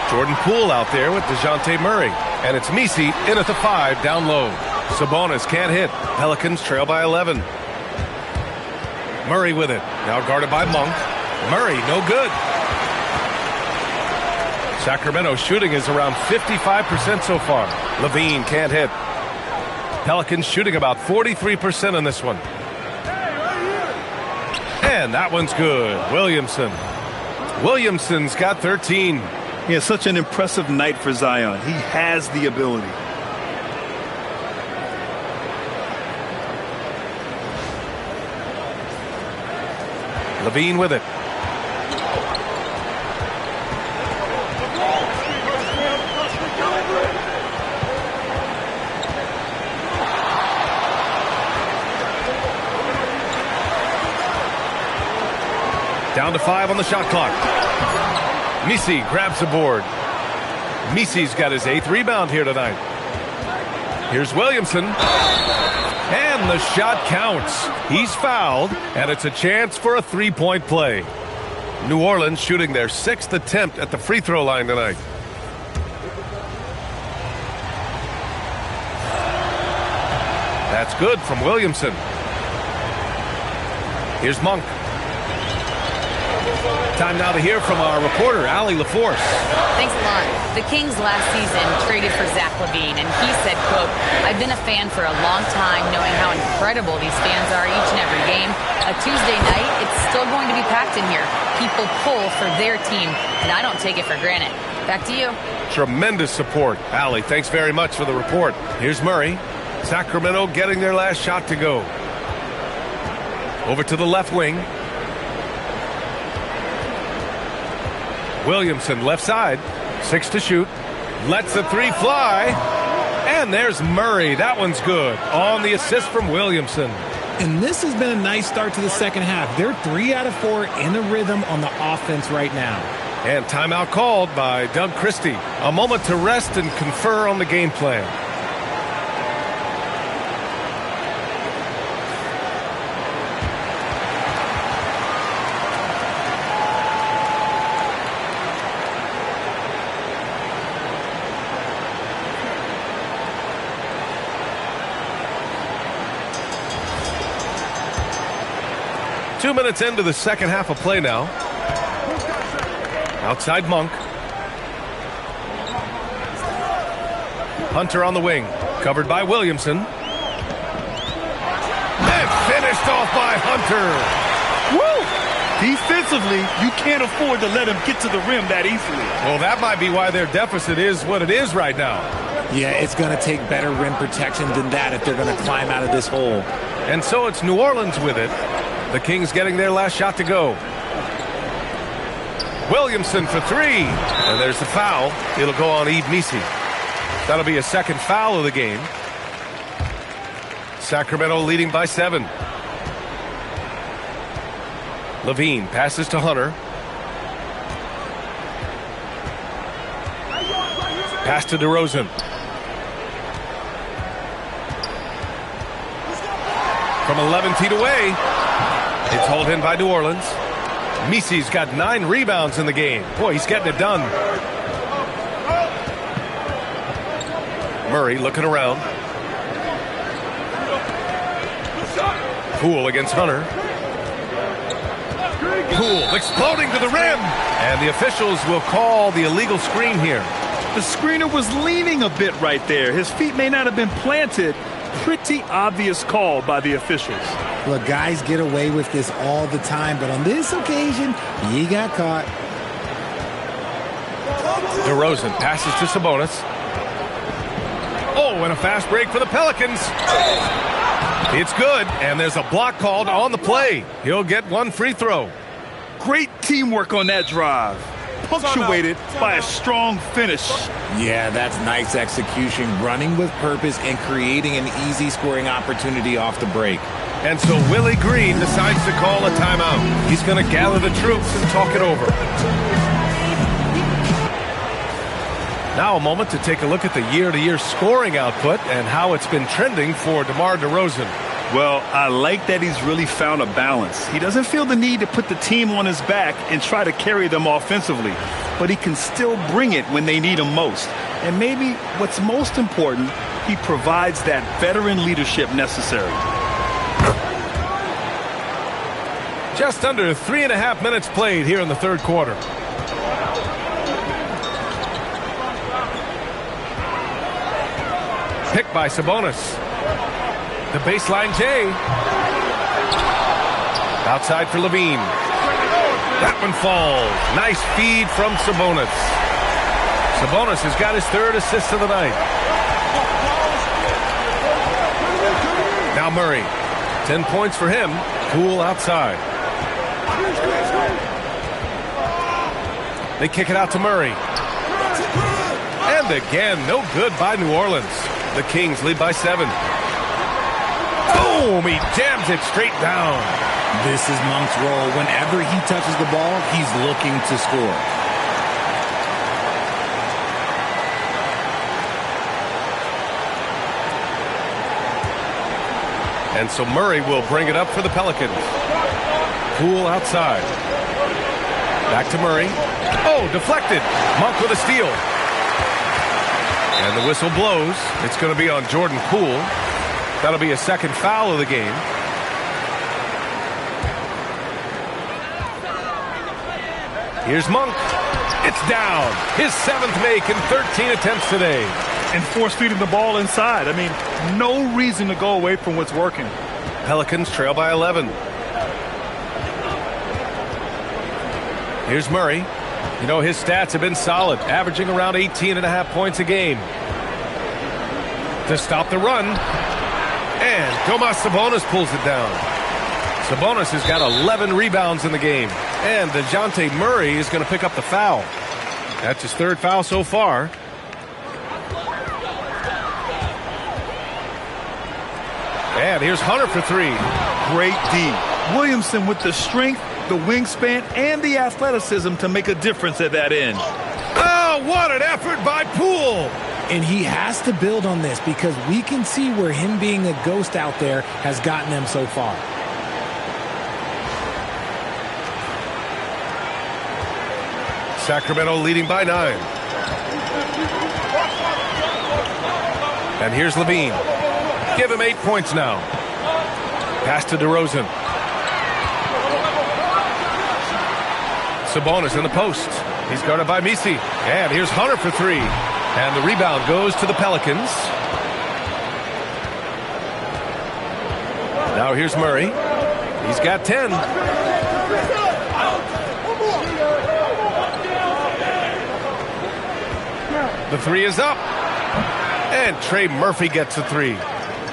S1: Jordan Poole out there with DeJounte Murray. And it's Misi in at the 5 down low. Sabonis can't hit. Pelicans trail by 11. Murray with it. Now guarded by Monk. Murray, no good. Sacramento shooting is around 55% so far. Levine can't hit. Pelicans shooting about 43% in this one. And that one's good. Williamson's got 13.
S4: He has such an impressive night for Zion. He has the ability.
S1: Levine with it. Down to 5 on the shot clock. Misi grabs the board. Misi's got his 8th rebound here tonight. Here's Williamson. And the shot counts. He's fouled, and it's a chance for a 3-point play. New Orleans shooting their 6th attempt at the free throw line tonight. That's good from Williamson. Here's Monk. Time now to hear from our reporter, Allie LaForce.
S3: Thanks a lot. The Kings last season traded for Zach LaVine, and he said, quote, "I've been a fan for a long time, knowing how incredible these fans are each and every game. A Tuesday night, it's still going to be packed in here. People pull for their team, and I don't take it for granted." Back to you.
S1: Tremendous support. Allie, thanks very much for the report. Here's Murray. Sacramento getting their last shot to go. Over to the left wing. Williamson left side, 6 to shoot, lets the 3 fly, and there's Murray. That one's good on the assist from Williamson.
S2: And this has been a nice start to the second half. They're 3 out of 4 in a rhythm on the offense right now.
S1: And timeout called by Doug Christie. A moment to rest and confer on the game plan. Two minutes into the second half of play now. Outside Monk. Hunter on the wing. Covered by Williamson. And finished off by Hunter.
S4: Woo! Defensively, you can't afford to let him get to the rim that easily.
S1: Well, that might be why their deficit is what it is right now.
S2: Yeah, it's going to take better rim protection than that if they're going to climb out of this hole.
S1: And so it's New Orleans with it. The Kings getting their last shot to go. Williamson for three. And there's the foul. It'll go on Yves Missi. That'll be a second foul of the game. Sacramento leading by 7. Levine passes to Hunter. Pass to DeRozan. From 11 feet away. It's hauled in by New Orleans. Missi's got 9 rebounds in the game. Boy, he's getting it done. Murray looking around. Poole against Hunter. Poole exploding to the rim. And the officials will call the illegal screen here.
S4: The screener was leaning a bit right there. His feet may not have been planted. Pretty obvious call by the officials.
S2: Look, guys get away with this all the time, but on this occasion, he got caught.
S1: DeRozan passes to Sabonis. Oh, and a fast break for the Pelicans. It's good, and there's a block called on the play. He'll get 1 free throw.
S4: Great teamwork on that drive. Punctuated by a strong finish.
S2: Yeah, that's nice execution, running with purpose and creating an easy scoring opportunity off the break.
S1: And so Willie Green decides to call a timeout. He's going to gather the troops and talk it over. Now a moment to take a look at the year-to-year scoring output and how it's been trending for DeMar DeRozan.
S4: Well, I like that he's really found a balance. He doesn't feel the need to put the team on his back and try to carry them offensively, but he can still bring it when they need him most. And maybe what's most important, he provides that veteran leadership necessary.
S1: Just under 3.5 minutes played here in the third quarter. Pick by Sabonis. The baseline J. Outside for Levine. That one falls. Nice feed from Sabonis. Sabonis has got his 3rd assist of the night. Now Murray. 10 points for him. Poole outside. They kick it out to Murray. And again, no good by New Orleans. The Kings lead by 7. Boom! He jams it straight down.
S2: This is Monk's role. Whenever he touches the ball, he's looking to score.
S1: And so Murray will bring it up for the Pelicans. Poole outside. Back to Murray. Oh, deflected. Monk with a steal. And the whistle blows. It's going to be on Jordan Poole. That'll be a second foul of the game. Here's Monk. It's down. His 7th make in 13 attempts today.
S4: And force feeding the ball inside. I mean, no reason to go away from what's working.
S1: Pelicans trail by 11. Here's Murray. You know, his stats have been solid, averaging around 18.5 points a game. To stop the run. And Domas Sabonis pulls it down. Sabonis has got 11 rebounds in the game. And DeJounte Murray is going to pick up the foul. That's his 3rd foul so far. And here's Hunter for 3.
S4: Great D. Williamson with the strength, the wingspan, and the athleticism to make a difference at that end.
S1: Oh, what an effort by Poole.
S2: And he has to build on this because we can see where him being a ghost out there has gotten them so far.
S1: Sacramento leading by 9. And here's Levine. Give him 8 points now. Pass to DeRozan. Sabonis in the post. He's guarded by Missi. And here's Hunter for 3. And the rebound goes to the Pelicans. Now here's Murray. He's got 10. The 3 is up. And Trey Murphy gets a 3.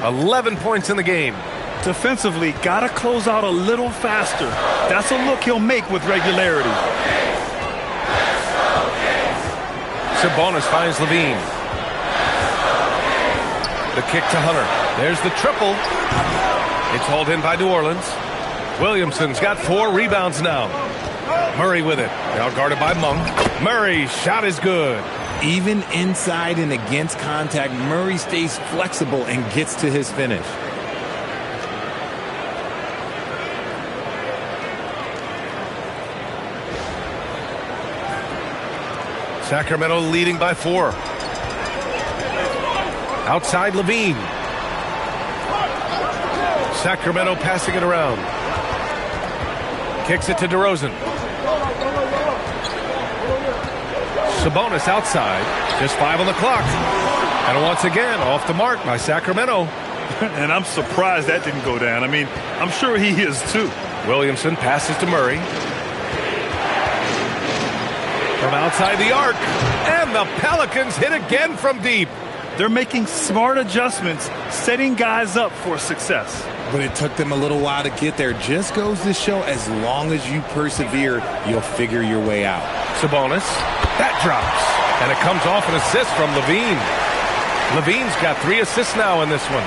S1: 11 points in the game.
S4: Defensively, got to close out a little faster. That's a look he'll make with regularity.
S1: Sabonis finds Levine. The kick to Hunter. There's the triple. It's hauled in by New Orleans. Williamson's got 4 rebounds now. Murray with it. Now guarded by Monk. Murray's shot is good.
S2: Even inside and against contact, Murray stays flexible and gets to his finish.
S1: Sacramento leading by 4. Outside Levine. Sacramento passing it around. Kicks it to DeRozan. Sabonis outside. Just 5 on the clock. And once again, off the mark by Sacramento.
S4: And I'm surprised that didn't go down. I mean, I'm sure he is too.
S1: Williamson passes to Murray. From outside the arc. And the Pelicans hit again from deep.
S4: They're making smart adjustments, setting guys up for success.
S2: But it took them a little while to get there. Just goes to show, as long as you persevere, you'll figure your way out.
S1: Sabonis. That drops. And it comes off an assist from Levine. Levine's got 3 assists now in this one.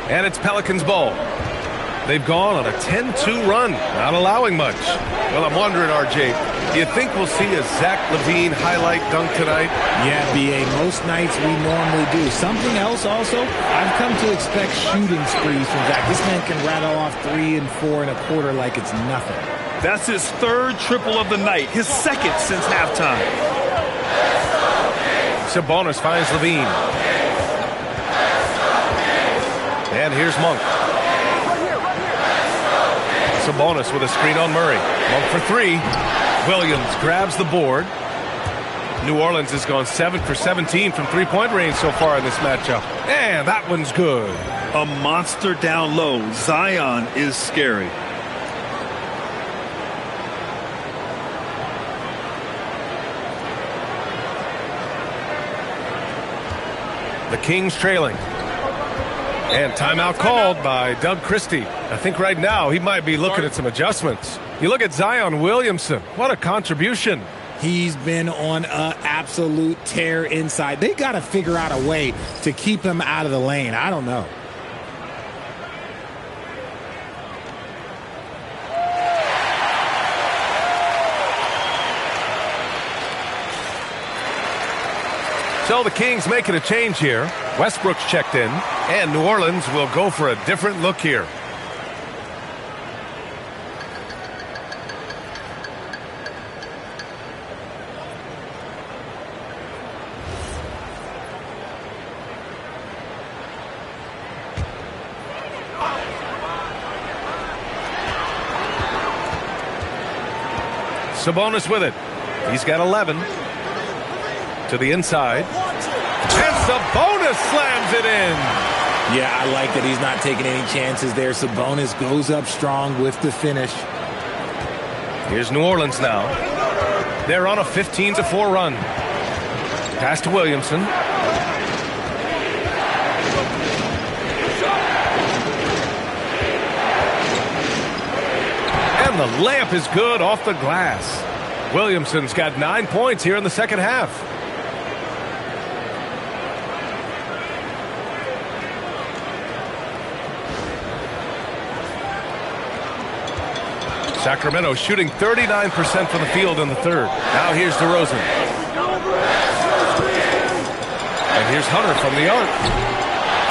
S1: And it's Pelicans ball. They've gone on a 10-2 run, not allowing much. Well, I'm wondering, RJ, do you think we'll see a Zach LaVine highlight dunk tonight?
S2: Yeah, B.A., most nights we normally do. Something else also, I've come to expect shooting sprees from Zach. This man can rattle off 3 and 4 and a quarter like it's nothing.
S4: That's his 3rd triple of the night, his 2nd since halftime.
S1: Sabonis finds Levine. And here's Monk. Sabonis with a screen on Murray. Monk for 3. Williams grabs the board. New Orleans has gone 7 for 17 from 3-point range so far in this matchup. And that one's good.
S4: A monster down low. Zion is scary.
S1: The Kings trailing. And timeout called by Doug Christie. I think right now he might be looking at some adjustments. You look at Zion Williamson. What a contribution.
S2: He's been on an absolute tear inside. They got to figure out a way to keep him out of the lane. I don't know.
S1: So the Kings making a change here. Westbrook's checked in, and New Orleans will go for a different look here. Sabonis with it. He's got 11. To the inside. And Sabonis slams it in.
S2: Yeah, I like that he's not taking any chances there. Sabonis goes up strong with the finish.
S1: Here's New Orleans now. They're on a 15-4 run. Pass to Williamson. And the layup is good off the glass. Williamson's got 9 points here in the second half. Sacramento shooting 39% from the field in the third. Now here's DeRozan. And here's Hunter from the arc.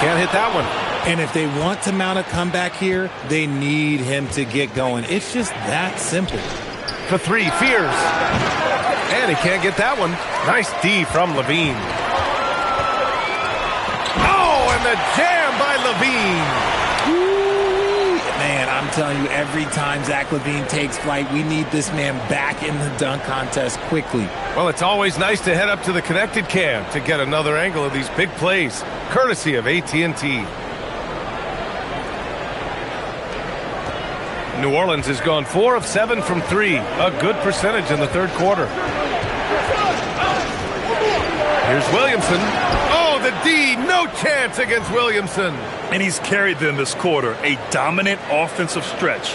S1: Can't hit that one.
S2: And if they want to mount a comeback here, they need him to get going. It's just that simple.
S1: For 3, Fears. And he can't get that one. Nice D from Levine. Oh, and the jam by Levine.
S2: Man, I'm telling you, every time Zach LaVine takes flight, we need this man back in the dunk contest quickly.
S1: Well, it's always nice to head up to the connected cam to get another angle of these big plays, courtesy of AT&T. New Orleans has gone 4 of 7 from 3. A good percentage in the third quarter. Here's Williamson. Oh, the D, no chance against Williamson.
S4: And he's carried them this quarter, a dominant offensive stretch.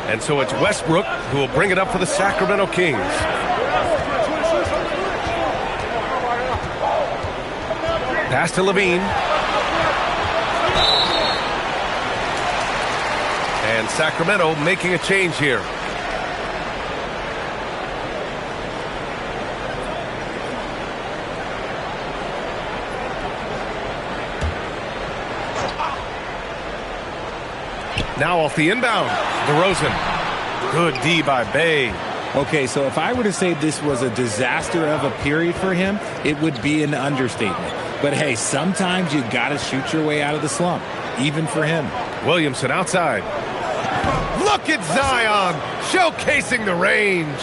S1: And so it's Westbrook who will bring it up for the Sacramento Kings. Pass to Levine. And Sacramento making a change here. Now off the inbound, DeRozan. Good D by Bay.
S2: Okay, so if I were to say this was a disaster of a period for him, it would be an understatement. But hey, sometimes you got to shoot your way out of the slump, even for him.
S1: Williamson outside. Look at Zion showcasing the range.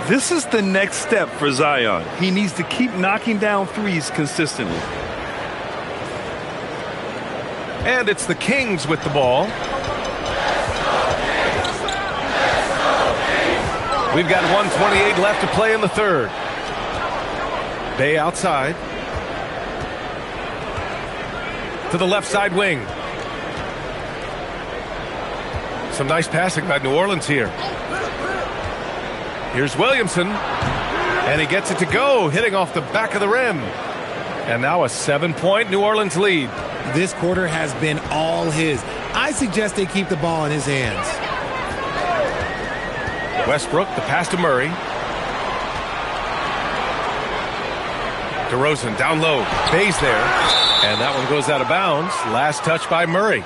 S4: This is the next step for Zion. He needs to keep knocking down threes consistently.
S1: And it's the Kings with the ball. We've got 1:28 left to play in the third. Bay outside. To the left side wing. Some nice passing by New Orleans here. Here's Williamson. And he gets it to go, hitting off the back of the rim. And now a 7-point New Orleans lead.
S2: This quarter has been all his. I suggest they keep the ball in his hands.
S1: Westbrook, the pass to Murray. DeRozan down low. Bay's there. And that one goes out of bounds. Last touch by Murray.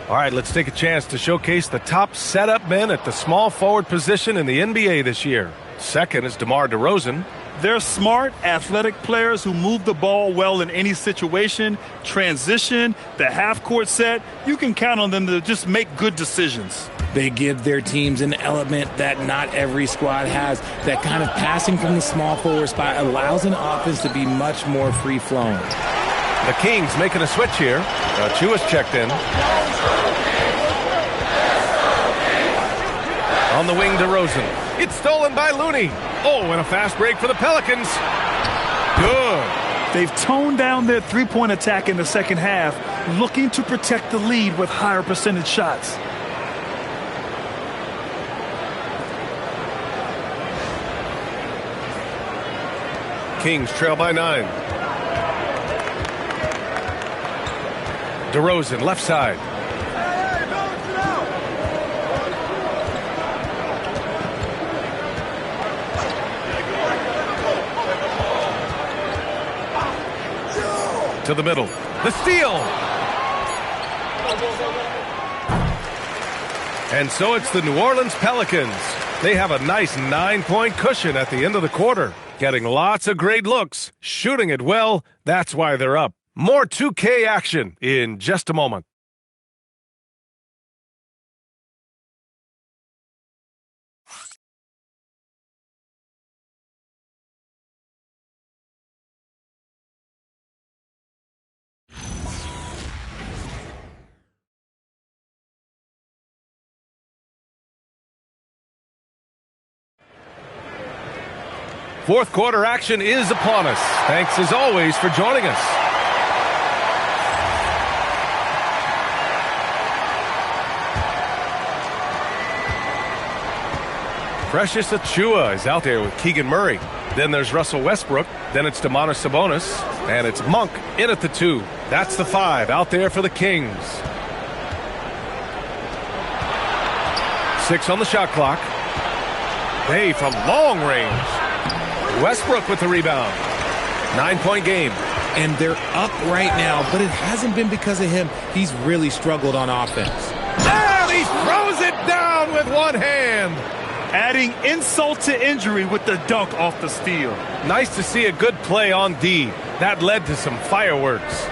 S1: All right, let's take a chance to showcase the top setup men at the small forward position in the NBA this year. Second is DeMar DeRozan.
S4: They're smart, athletic players who move the ball well in any situation, transition, the half-court set. You can count on them to just make good decisions.
S2: They give their teams an element that not every squad has. That kind of passing from the small forward spot allows an offense to be much more free-flowing.
S1: The Kings making a switch here. Chua's checked in. On the wing, DeRozan. It's stolen by Looney. Oh, and a fast break for the Pelicans. Good.
S4: They've toned down their three-point attack in the second half, looking to protect the lead with higher percentage shots.
S1: Kings trail by 9. DeRozan, left side. To the middle. The steal. And so it's the New Orleans Pelicans. They have a nice 9-point cushion at the end of the quarter. Getting lots of great looks, shooting it well. That's why they're up. More 2K action in just a moment. Fourth quarter action is upon us. Thanks as always for joining us. Precious Achiuwa is out there with Keegan Murray. Then there's Russell Westbrook. Then it's Domantas Sabonis. And it's Monk in at the 2. That's the 5 out there for the Kings. 6 on the shot clock. Bay from long range. Westbrook with the rebound. 9-point game.
S2: And they're up right now, but it hasn't been because of him. He's really struggled on offense.
S1: And he throws it down with one hand.
S4: Adding insult to injury with the dunk off the steal.
S1: Nice to see a good play on D. That led to some fireworks.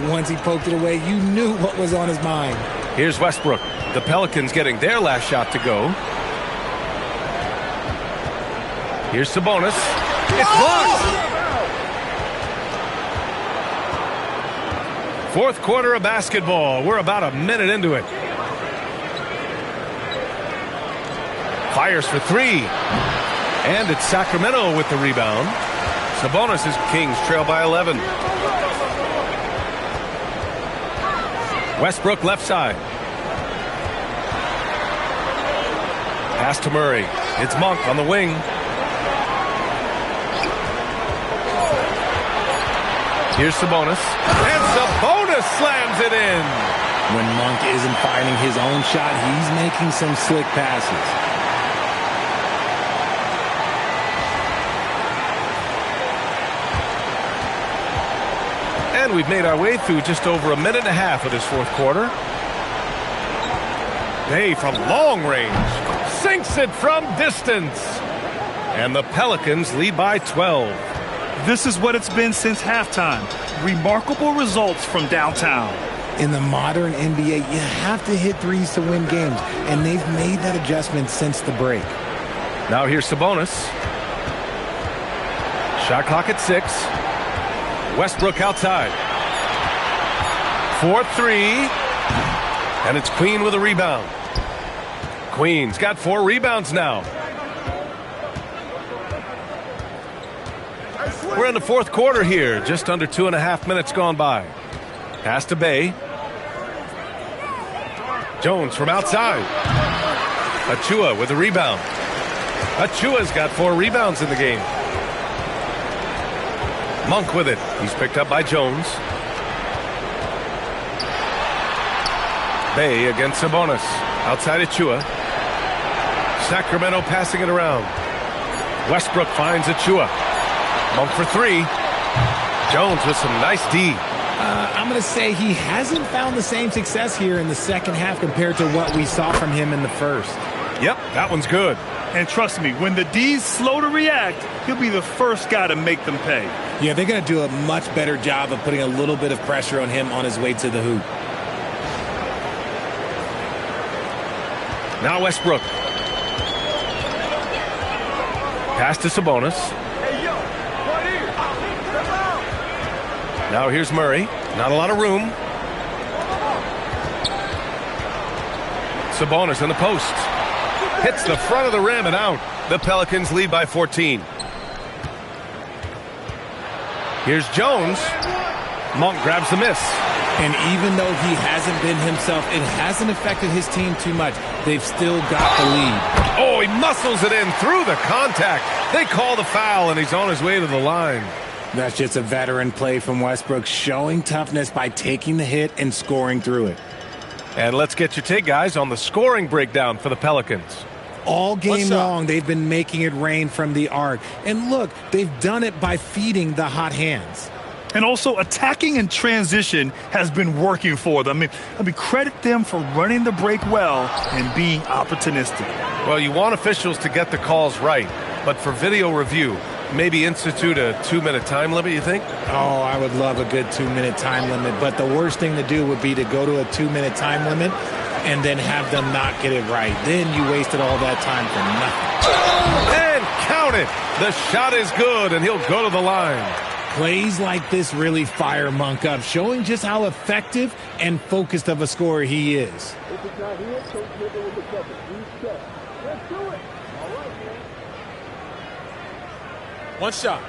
S2: Once he poked it away, you knew what was on his mind.
S1: Here's Westbrook. The Pelicans getting their last shot to go. Here's Sabonis. It's blocked. Fourth quarter of basketball. We're about a minute into it. Fires for three. And it's Sacramento with the rebound. Sabonis' Kings trail by 11. Westbrook left side. Pass to Murray. It's Monk on the wing. Here's Sabonis. And Sabonis slams it in.
S2: When Monk isn't finding his own shot, he's making some slick passes.
S1: And we've made our way through just over a minute and a half of this fourth quarter. Bay from long range sinks it from distance. And the Pelicans lead by 12.
S4: This is what it's been since halftime. Remarkable results from downtown.
S2: In the modern NBA, you have to hit threes to win games, and they've made that adjustment since the break.
S1: Now here's Sabonis. Shot clock at 6. Westbrook outside. 4-3. And it's Queen with a rebound. Queen's got 4 rebounds now. We're in the fourth quarter here. Just under 2.5 minutes gone by. Pass to Bay. Jones from outside. Achua with a rebound. Achua's got 4 rebounds in the game. Monk with it. He's picked up by Jones. Bay against Sabonis. Outside Achua. Sacramento passing it around. Westbrook finds Achua. Monk for 3. Jones with some nice D.
S2: I'm going to say he hasn't found the same success here in the second half compared to what we saw from him in the first.
S1: Yep, that one's good.
S4: And trust me, when the D's slow to react, he'll be the first guy to make them pay.
S2: Yeah, they're going to do a much better job of putting a little bit of pressure on him on his way to the hoop.
S1: Now Westbrook. Pass to Sabonis. Now here's Murray. Not a lot of room. Sabonis in the post. Hits the front of the rim and out. The Pelicans lead by 14. Here's Jones. Monk grabs the miss.
S2: And even though he hasn't been himself, it hasn't affected his team too much. They've still got the lead.
S1: Oh, he muscles it in through the contact. They call the foul, and he's on his way to the line.
S2: That's just a veteran play from Westbrook, showing toughness by taking the hit and scoring through it.
S1: And let's get your take, guys, on the scoring breakdown for the Pelicans.
S2: All game long, they've been making it rain from the arc. And look, they've done it by feeding the hot hands.
S4: And also, attacking in transition has been working for them. I mean, credit them for running the break well and being opportunistic.
S1: Well, you want officials to get the calls right, but for video review, maybe institute a 2-minute time limit, you think?
S2: Oh, I would love a good 2-minute time limit, but the worst thing to do would be to go to a 2-minute time limit and then have them not get it right. Then you wasted all that time for nothing.
S1: And count it! The shot is good, and he'll go to the line.
S2: Plays like this really fire Monk up, showing just how effective and focused of a scorer he is.
S6: One shot.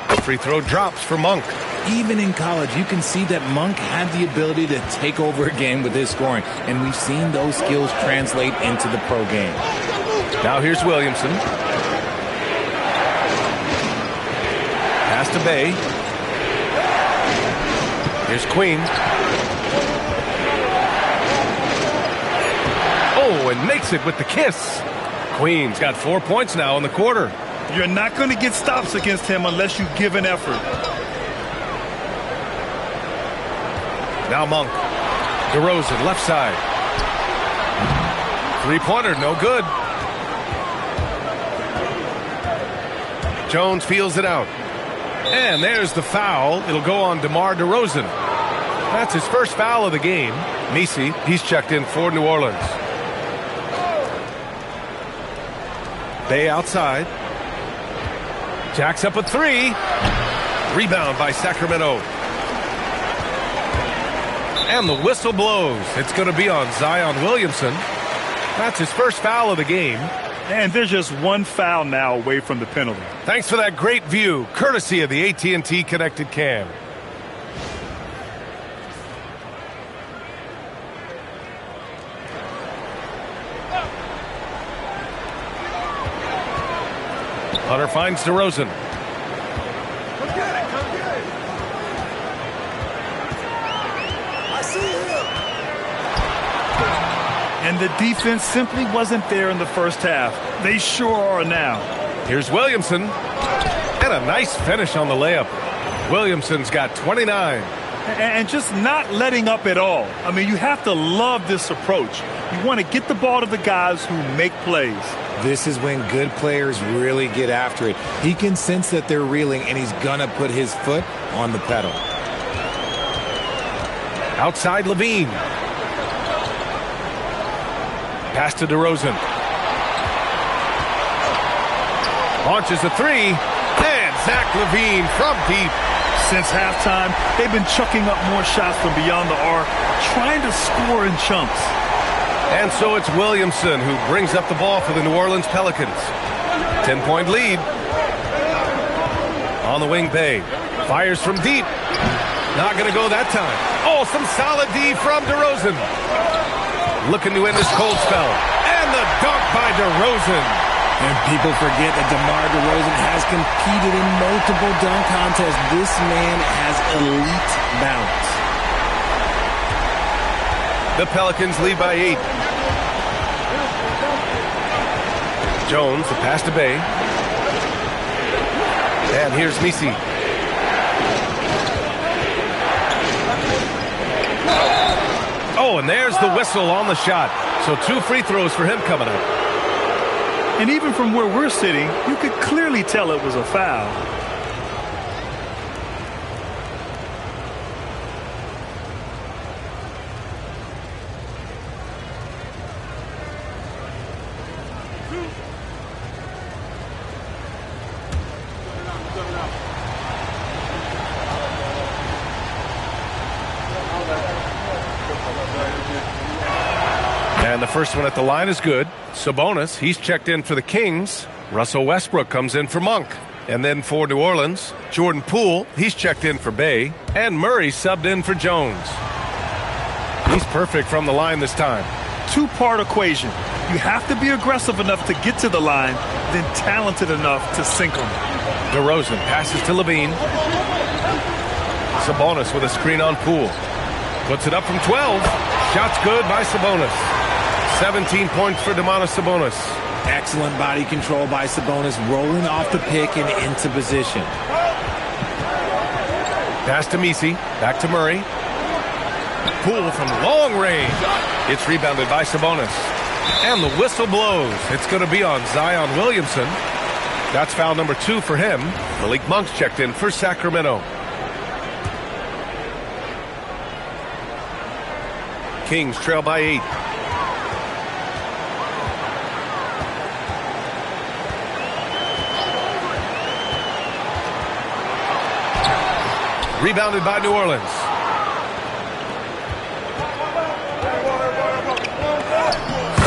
S1: The free throw drops for Monk.
S2: Even in college, you can see that Monk had the ability to take over a game with his scoring, and we've seen those skills translate into the pro game.
S1: Now here's Williamson. Pass to Bay. Here's Queen. Oh, and makes it with the kiss. Queen's got 4 points now in the quarter.
S4: You're not going to get stops against him unless you give an effort.
S1: Now Monk. DeRozan, left side. Three-pointer, no good. Jones feels it out. And there's the foul. It'll go on DeMar DeRozan. That's his first foul of the game. Messi, he's checked in for New Orleans. Bay outside. Jacks up a three. Rebound by Sacramento. And the whistle blows. It's going to be on Zion Williamson. That's his first foul of the game.
S4: And there's just one foul now away from the penalty.
S1: Thanks for that great view, courtesy of the AT&T Connected Cam. Hunter finds DeRozan.
S4: And the defense simply wasn't there in the first half. They sure are now.
S1: Here's Williamson. And a nice finish on the layup. Williamson's got 29.
S4: And just not letting up at all. I mean, you have to love this approach. You want to get the ball to the guys who make plays.
S2: This is when good players really get after it. He can sense that they're reeling, and he's going to put his foot on the pedal.
S1: Outside Levine. Pass to DeRozan. Launches a three. And Zach Levine from deep.
S4: Since halftime, they've been chucking up more shots from beyond the arc, trying to score in chunks.
S1: And so it's Williamson who brings up the ball for the New Orleans Pelicans. 10-point lead. On the wing, Bay. Fires from deep. Not going to go that time. Oh, some solid D from DeRozan. Looking to end this cold spell. And the dunk by DeRozan.
S2: And people forget that DeMar DeRozan has competed in multiple dunk contests. This man has elite balance.
S1: The Pelicans lead by 8. Jones, the pass to Bay. And here's Misi. Oh, and there's the whistle on the shot. So 2 free throws for him coming up.
S4: And even from where we're sitting, you could clearly tell it was a foul.
S1: And the first one at the line is good. Sabonis, he's checked in for the Kings. Russell Westbrook comes in for Monk. And then for New Orleans, Jordan Poole, he's checked in for Bay. And Murray subbed in for Jones. He's perfect from the line this time.
S4: Two-part equation. You have to be aggressive enough to get to the line, then talented enough to sink them.
S1: DeRozan passes to Levine. Sabonis with a screen on Poole. Puts it up from 12. Shot's good by Sabonis. 17 points for Domantas Sabonis.
S2: Excellent body control by Sabonis, rolling off the pick and into position.
S1: Pass to Misi. Back to Murray. Poole from long range. It's rebounded by Sabonis. And the whistle blows. It's going to be on Zion Williamson. That's foul number 2 for him. Malik Monk's checked in for Sacramento. Kings trail by 8. Rebounded by New Orleans.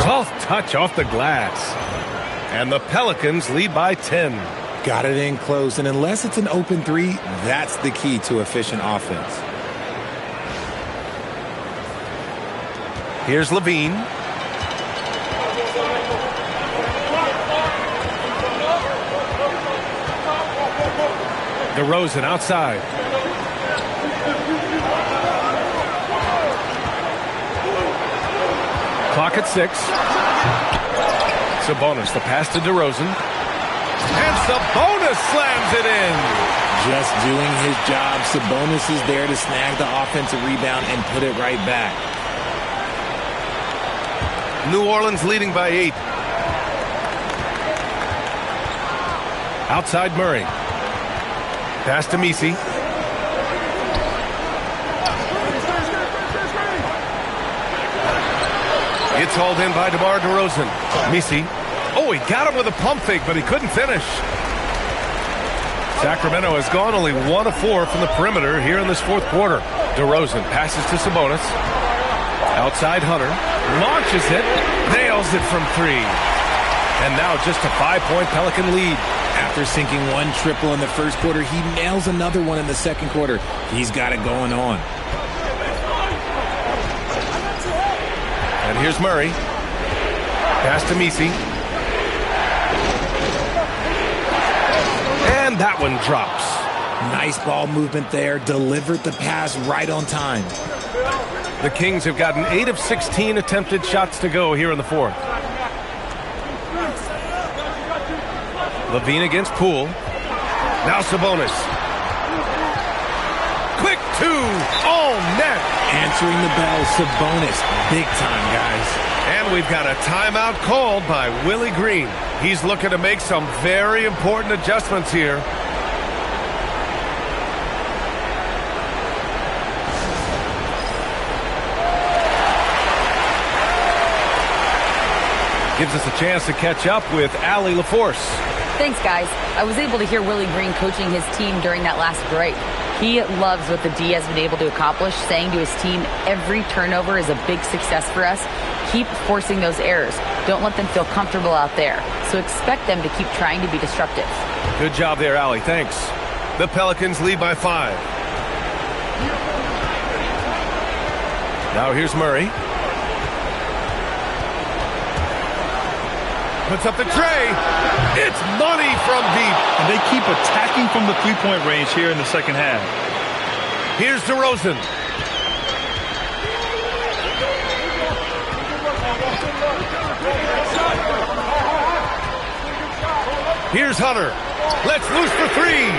S1: Soft touch off the glass. And the Pelicans lead by 10.
S2: Got it in close, and unless it's an open three, that's the key to efficient offense.
S1: Here's Levine. DeRozan outside. Clock at 6. Sabonis, the pass to DeRozan. And Sabonis slams it in.
S2: Just doing his job. Sabonis is there to snag the offensive rebound and put it right back.
S1: New Orleans leading by 8. Outside Murray. Pass to Misi. It's hauled in by DeMar DeRozan. Misi Oh, he got him with a pump fake, but he couldn't finish. Sacramento has gone only 1 of 4 from the perimeter here in this fourth quarter. DeRozan passes to Sabonis. Outside Hunter. Launches it. Nails it from 3. And now just a 5-point Pelican lead.
S2: After sinking 1 triple in the first quarter, he nails another one in the second quarter. He's got it going on.
S1: And here's Murray. Pass to Misi. And that one drops.
S2: Nice ball movement there. Delivered the pass right on time.
S1: The Kings have gotten 8 of 16 attempted shots to go here in the fourth. Levine against Poole. Now Sabonis. Quick 2. All net.
S2: Answering the bell, Sabonis. Big time, guys.
S1: And we've got a timeout called by Willie Green. He's looking to make some very important adjustments here. Gives us a chance to catch up with Allie LaForce.
S3: Thanks, guys. I was able to hear Willie Green coaching his team during that last break. He loves what the D has been able to accomplish, saying to his team, every turnover is a big success for us. Keep forcing those errors. Don't let them feel comfortable out there. So expect them to keep trying to be disruptive.
S1: Good job there, Allie. Thanks. The Pelicans lead by 5. Now here's Murray. Puts up the tray. It's money from deep.
S4: And they keep attacking from the three-point range here in the second half.
S1: Here's DeRozan. Here's Hunter. Let's loose for 3.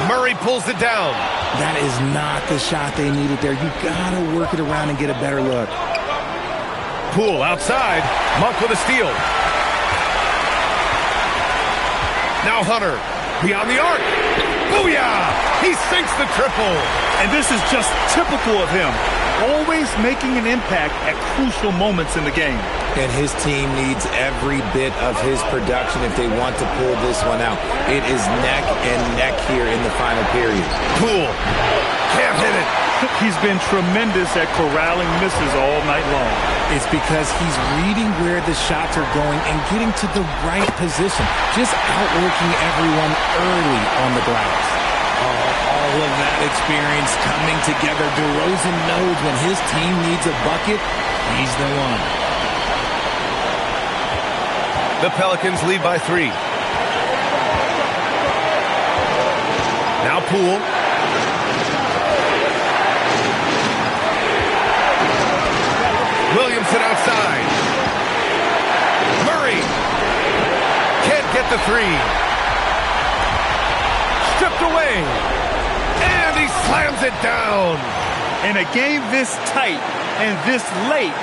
S1: Murray pulls it down.
S2: That is not the shot they needed there. You gotta work it around and get a better look.
S1: Poole outside. Monk with a steal. Now Hunter. Beyond the arc. Booyah! He sinks the triple.
S4: And this is just typical of him. Always making an impact at crucial moments in the game.
S2: And his team needs every bit of his production if they want to pull this one out. It is neck and neck here in the final period.
S1: Poole. Can't hit it.
S4: He's been tremendous at corralling misses all night long.
S2: It's because he's reading where the shots are going and getting to the right position. Just outworking everyone early on the glass. All of that experience coming together. DeRozan knows when his team needs a bucket, he's the one.
S1: The Pelicans lead by 3. Now Poole. Williamson outside. Murray can't get the 3. Stripped away. And he slams it down.
S4: In a game this tight and this late,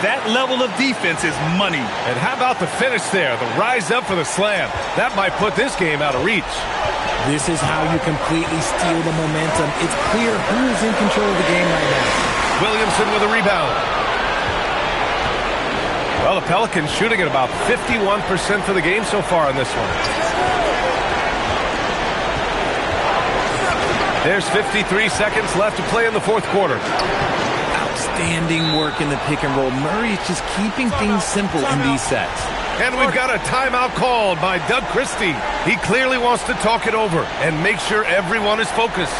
S4: that level of defense is money.
S1: And how about the finish there? The rise up for the slam. That might put this game out of reach.
S2: This is how you completely steal the momentum. It's clear who is in control of the game right now.
S1: Williamson with a rebound. Well, the Pelicans shooting at about 51% for the game so far in this one. There's 53 seconds left to play in the fourth quarter.
S2: Outstanding work in the pick and roll. Murray is just keeping things simple in these sets.
S1: And we've got a timeout called by Doug Christie. He clearly wants to talk it over and make sure everyone is focused.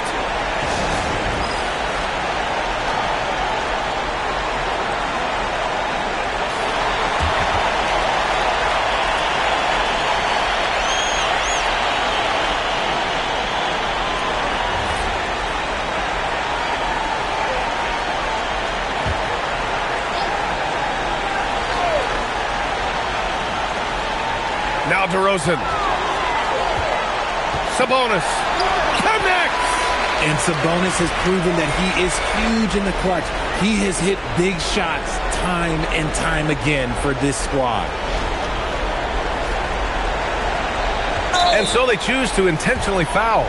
S1: Now DeRozan. Sabonis connects.
S2: And Sabonis has proven that he is huge in the clutch. He has hit big shots time and time again for this squad.
S1: And so they choose to intentionally foul.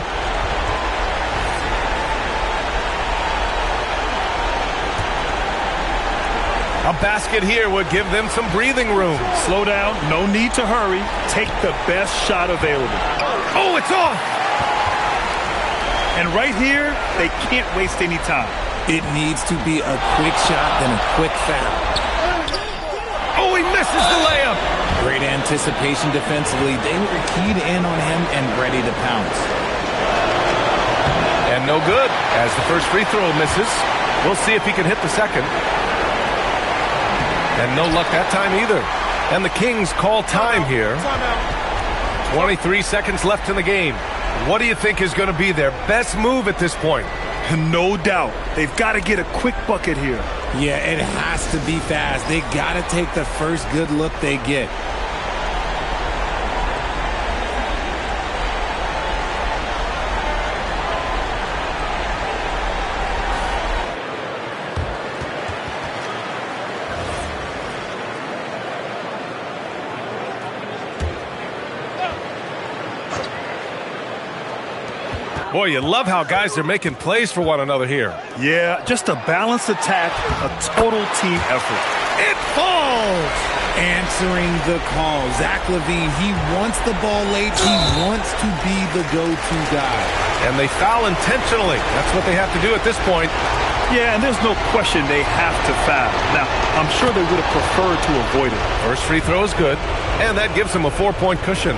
S1: A basket here would give them some breathing room.
S4: Slow down. No need to hurry. Take the best shot available.
S1: Oh, it's off.
S4: And right here, they can't waste any time.
S2: It needs to be a quick shot, then a quick foul.
S1: Oh, he misses the layup.
S2: Great anticipation defensively. They were keyed in on him and ready to pounce.
S1: And no good as the first free throw misses. We'll see if he can hit the second. And no luck that time either. And the Kings call time here. 23 seconds left in the game. What do you think is going to be their best move at this point?
S4: No doubt. They've got to get a quick bucket here.
S2: Yeah, it has to be fast. They got to take the first good look they get.
S1: Boy, you love how guys are making plays for one another here.
S4: Yeah, just a balanced attack, a total team effort.
S1: It falls!
S2: Answering the call. Zach LaVine, he wants the ball late. He wants to be the go-to guy.
S1: And they foul intentionally. That's what they have to do at this point.
S4: Yeah, and there's no question they have to foul. Now, I'm sure they would have preferred to avoid it.
S1: First free throw is good, and that gives him a 4-point cushion.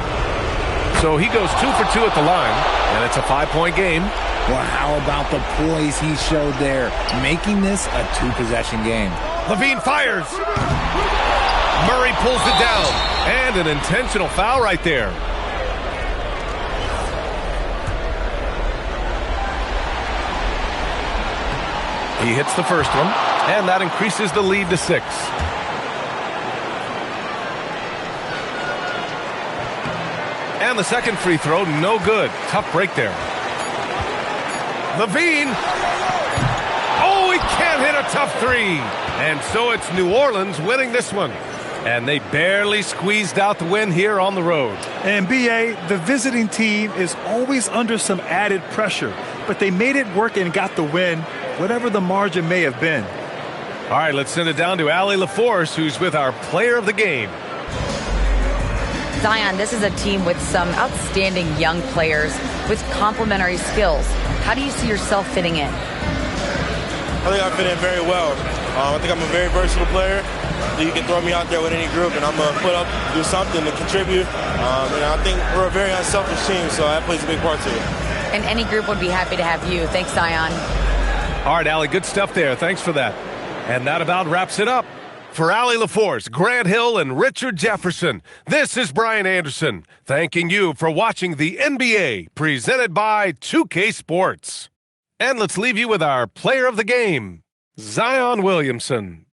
S1: So he goes 2 for 2 at the line, and it's a 5-point game.
S2: Well, how about the poise he showed there, making this a 2-possession game?
S1: LaVine fires. Murray pulls it down, and an intentional foul right there. He hits the first one, and that increases the lead to 6. And the second free throw, no good. Tough break there. LaVine. Oh, he can't hit a tough three. And so it's New Orleans winning this one. And they barely squeezed out the win here on the road.
S4: And BA, the visiting team is always under some added pressure, but they made it work and got the win, whatever the margin may have been.
S1: All right, let's send it down to Allie LaForce, who's with our player of the game.
S3: Zion, this is a team with some outstanding young players with complementary skills. How do you see yourself fitting in?
S9: I think I fit in very well. I think I'm a very versatile player. You can throw me out there with any group, and I'm going to put up, do something to contribute. And I think we're a very unselfish team, so that plays a big part to it.
S3: And any group would be happy to have you. Thanks, Zion.
S1: All right, Allie, good stuff there. Thanks for that. And that about wraps it up. For Allie LaForce, Grant Hill, and Richard Jefferson, this is Brian Anderson, thanking you for watching the NBA, presented by 2K Sports. And let's leave you with our player of the game, Zion Williamson.